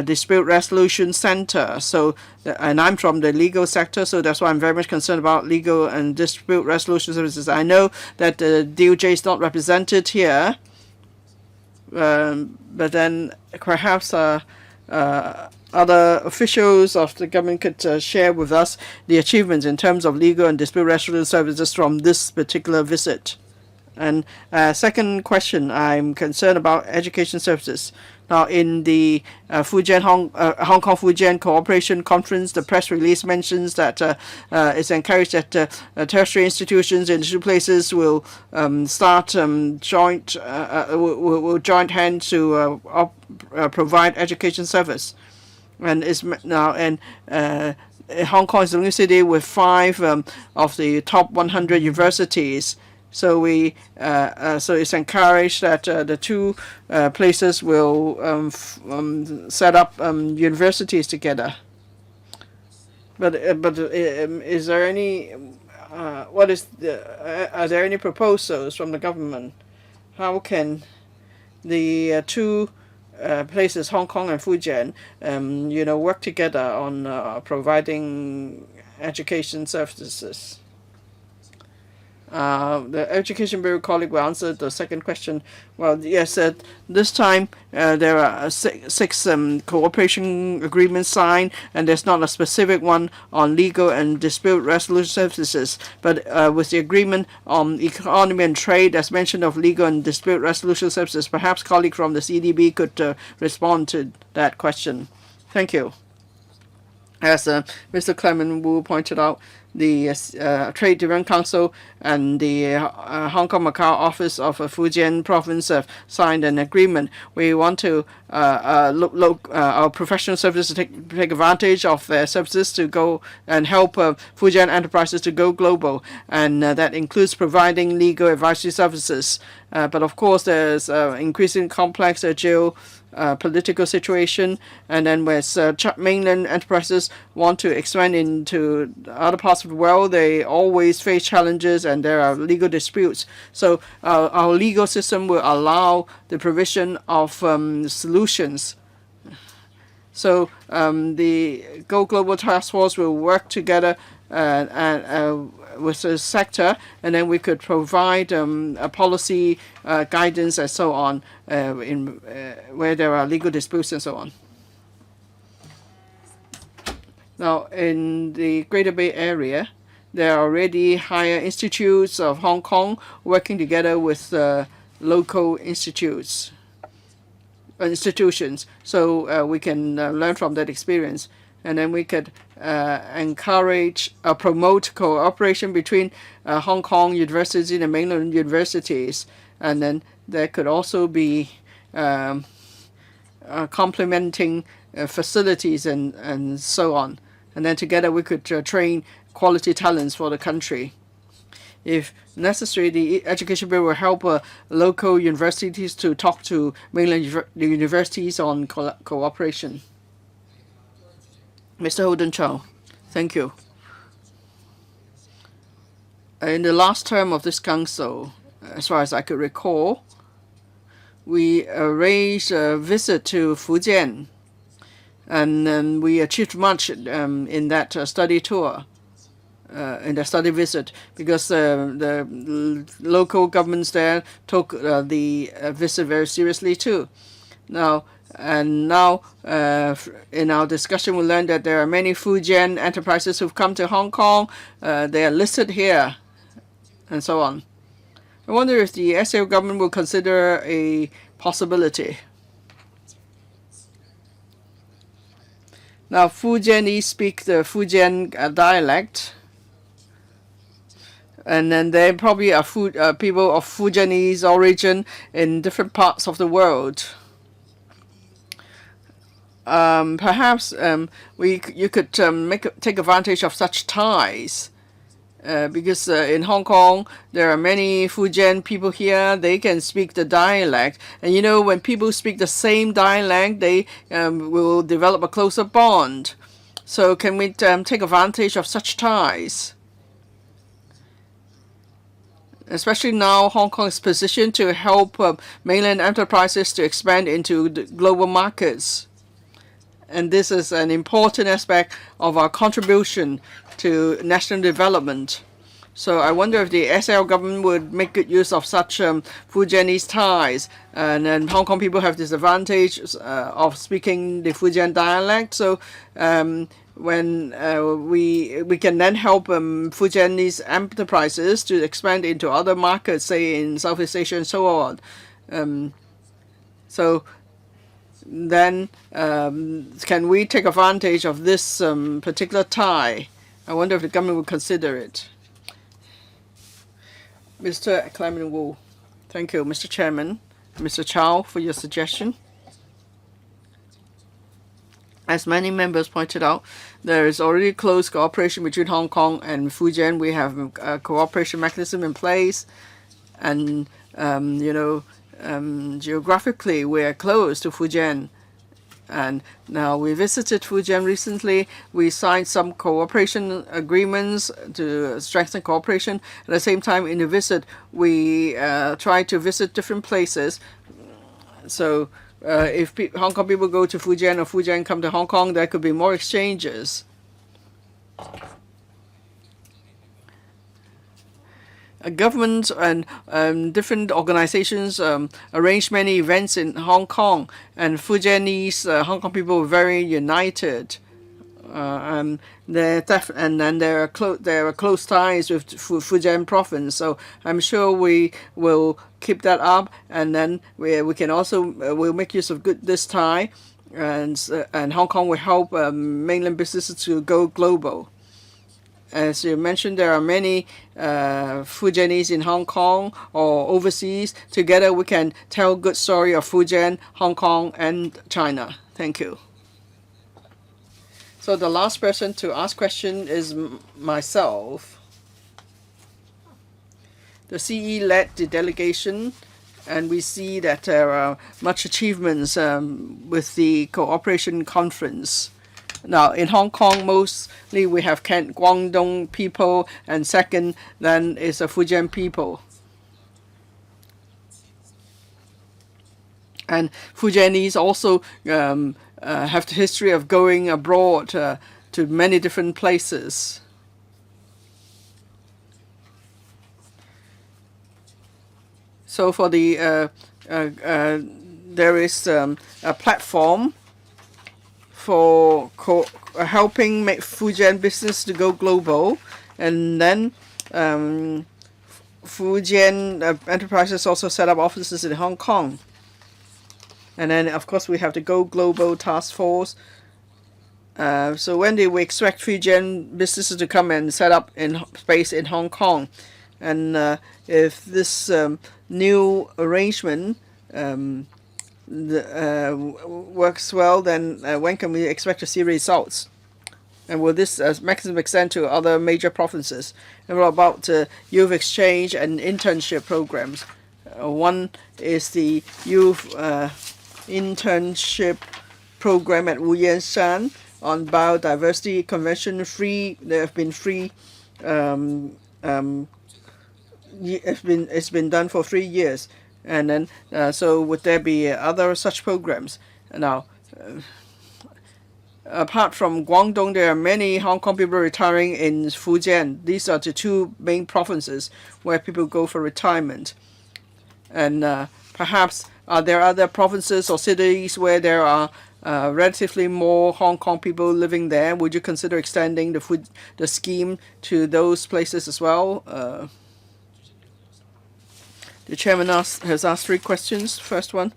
S1: dispute resolution center. So, and I'm from the legal sector, so that's why I'm very much concerned about legal and dispute resolution services. I know that the DOJ is not represented here, but then perhaps other officials of the government could share with us the achievements in terms of legal and dispute resolution services from this particular visit. And second question, I'm concerned about education services. Now, in the Hong Kong Fujian Co-operation Conference, the press release mentions that it's encouraged that tertiary institutions in the two places will start joint hands to provide education service. And it's now Hong Kong is the only city with 5 of the top 100 universities. So we so it's encouraged that the two places will set up universities together. But is there any are there any proposals from the government? How can the two places, Hong Kong and Fujian, work together on providing education services? The Education Bureau colleague will answer the second question. Well, yes, this time there are six cooperation agreements signed, and there's not a specific one on legal and dispute resolution services. But with the agreement on economy and trade, as mentioned, of legal and dispute resolution services, perhaps colleague from the CDB could respond to that question. Thank you. As Mr. Clement Wu pointed out, the Trade Development Council and the Hong Kong Macau office of Fujian province have signed an agreement. We want to our professional services to take advantage of their services to go and help Fujian enterprises to go global, and that includes providing legal advisory services. But of course, there's increasingly complex political situation, and then with mainland enterprises want to expand into other parts of the world, they always face challenges and there are legal disputes. So our legal system will allow the provision of solutions. So the Go Global Task Force will work together with the sector, and then we could provide a policy guidance and so on where there are legal disputes and so on. Now, in the Greater Bay Area, there are already higher institutes of Hong Kong working together with local institutions. So we can learn from that experience, and then we could encourage promote cooperation between Hong Kong universities and mainland universities, and then there could also be complementing facilities and so on, and then together we could train quality talents for the country. If necessary, the Education Bureau will help local universities to talk to mainland universities on cooperation. Mr. Holden Chow, thank you. In the last term of this council, as far as I could recall, we arranged a visit to Fujian, and we achieved much in that study tour. In the study visit, because the local governments there took the visit very seriously too. Now in our discussion, we learned that there are many Fujian enterprises who've come to Hong Kong. They are listed here, and so on. I wonder if the SAO government will consider a possibility. Now, Fujianese speak the Fujian dialect. And then there probably are people of Fujianese origin in different parts of the world. Perhaps you could take advantage of such ties, because in Hong Kong there are many Fujian people here. They can speak the dialect, and when people speak the same dialect, they will develop a closer bond. So can we take advantage of such ties? Especially now, Hong Kong is positioned to help mainland enterprises to expand into the global markets. And this is an important aspect of our contribution to national development. So I wonder if the SAO government would make good use of such Fujianese ties. And then Hong Kong people have this advantage of speaking the Fujian dialect. So when we can then help Fujianese enterprises to expand into other markets, say in Southeast Asia and so on. So then can we take advantage of this particular tie? I wonder if the government would consider it. Mr. Clement Wu. Thank you, Mr. Chairman, Mr. Chow, for your suggestion. As many members pointed out, there is already close cooperation between Hong Kong and Fujian. We have a cooperation mechanism in place, and geographically we are close to Fujian. And now we visited Fujian recently. We signed some cooperation agreements to strengthen cooperation. At the same time, in the visit, we tried to visit different places. So if Hong Kong people go to Fujian or Fujian come to Hong Kong, there could be more exchanges. governments and different organizations arranged many events in Hong Kong, and Fujianese Hong Kong people were very united. And there are close ties with Fujian province, so I'm sure we will keep that up, and then we can also we'll make use of this tie, and Hong Kong will help mainland businesses to go global. As you mentioned, there are many Fujianese in Hong Kong or overseas. Together, we can tell good story of Fujian, Hong Kong, and China. Thank you. So the last person to ask question is myself. The CE led the delegation, and we see that there are much achievements with the Cooperation Conference. Now, in Hong Kong, mostly we have Guangdong people, and second then is the Fujian people. And Fujianese also have the history of going abroad to many different places. So for the there is a platform for helping make Fujian business to go global, and then Fujian enterprises also set up offices in Hong Kong. And then, of course, we have the Go Global Task Force. So when do we expect Fujian businesses to come and set up in space in Hong Kong? And if this new arrangement works well, then when can we expect to see results? And will this mechanism extend to other major provinces? And what about youth exchange and internship programs? One is the youth internship program at Wuyanshan on biodiversity convention. There have been it's been done for 3 years. And then, so would there be other such programs? Now, apart from Guangdong, there are many Hong Kong people retiring in Fujian. These are the two main provinces where people go for retirement. And perhaps are there other provinces or cities where there are relatively more Hong Kong people living there? Would you consider extending the scheme to those places as well? The chairman has asked 3 questions. First one,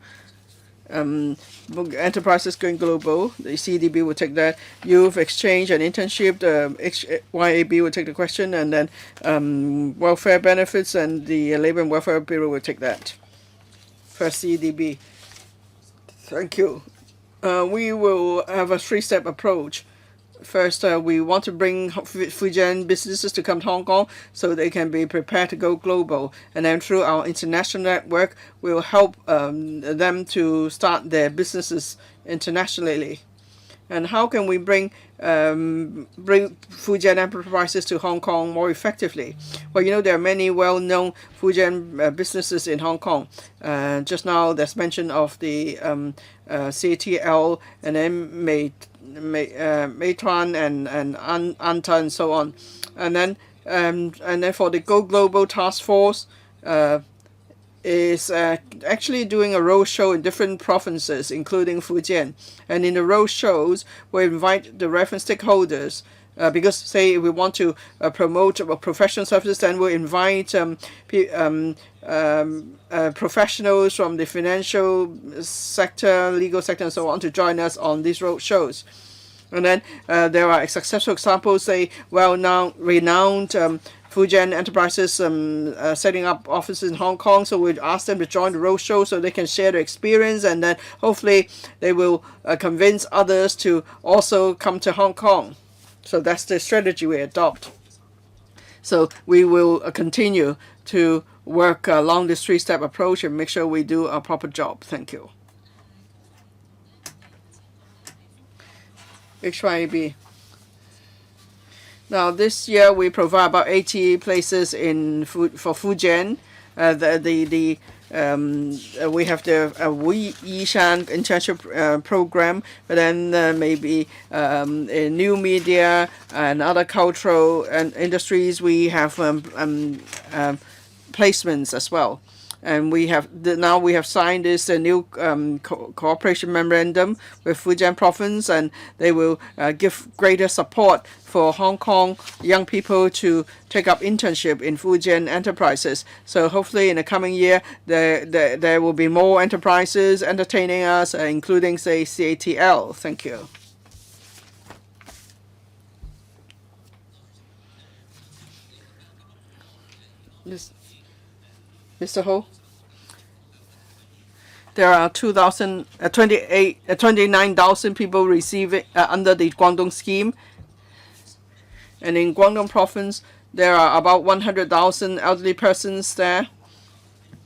S1: enterprises going global. The CDB will take that. Youth exchange and internship. The YAB will take the question, and then welfare benefits and the Labour and Welfare Bureau will take that. First, CDB. Thank you. We will have a 3-step approach. First, we want to bring Fujian businesses to come to Hong Kong so they can be prepared to go global. And then through our international network, we will help them to start their businesses internationally. And how can we bring Fujian enterprises to Hong Kong more effectively? Well, you know, there are many well-known Fujian businesses in Hong Kong. Just now, there's mention of the CATL, and then Meituan and Anta and so on. And then for the Go Global Task Force, is actually doing a roadshow in different provinces, including Fujian. And in the roadshows, we invite the relevant stakeholders, because, say, if we want to promote professional services, then we'll invite professionals from the financial sector, legal sector, and so on to join us on these roadshows. And then there are successful examples, say, renowned Fujian enterprises setting up offices in Hong Kong, so we'd ask them to join the roadshow so they can share their experience, and then hopefully they will convince others to also come to Hong Kong. So that's the strategy we adopt. So we will continue to work along this 3-step approach and make sure we do a proper job. Thank you. HYAB. Now, this year we provide about 80 places for Fujian. We have the Yishan internship program, but then maybe in new media and other cultural and industries we have placements as well. And now we have signed this new cooperation memorandum with Fujian province, and they will give greater support for Hong Kong young people to take up internship in Fujian enterprises. So hopefully in the coming year there will be more enterprises entertaining us, including say CATL. Thank you. Mr. Ho? There are 29,000 people receiving under the Guangdong scheme. And in Guangdong province, there are about 100,000 elderly persons there.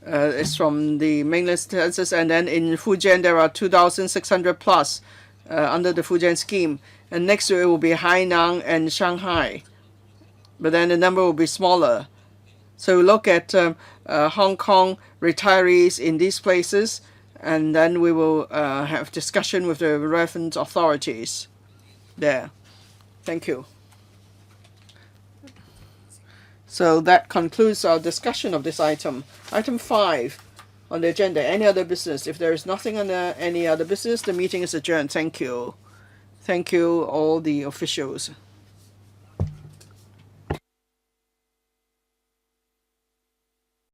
S1: It's from the mainland census. And then in Fujian, there are 2,600 plus under the Fujian scheme. And next year it will be Hainan and Shanghai. But then the number will be smaller. So look at Hong Kong retirees in these places, and then we will have discussion with the relevant authorities there. Thank you. So that concludes our discussion of this item. Item 5 on the agenda, any other business. If there is nothing on any other business, the meeting is adjourned. Thank you. Thank you, all the officials.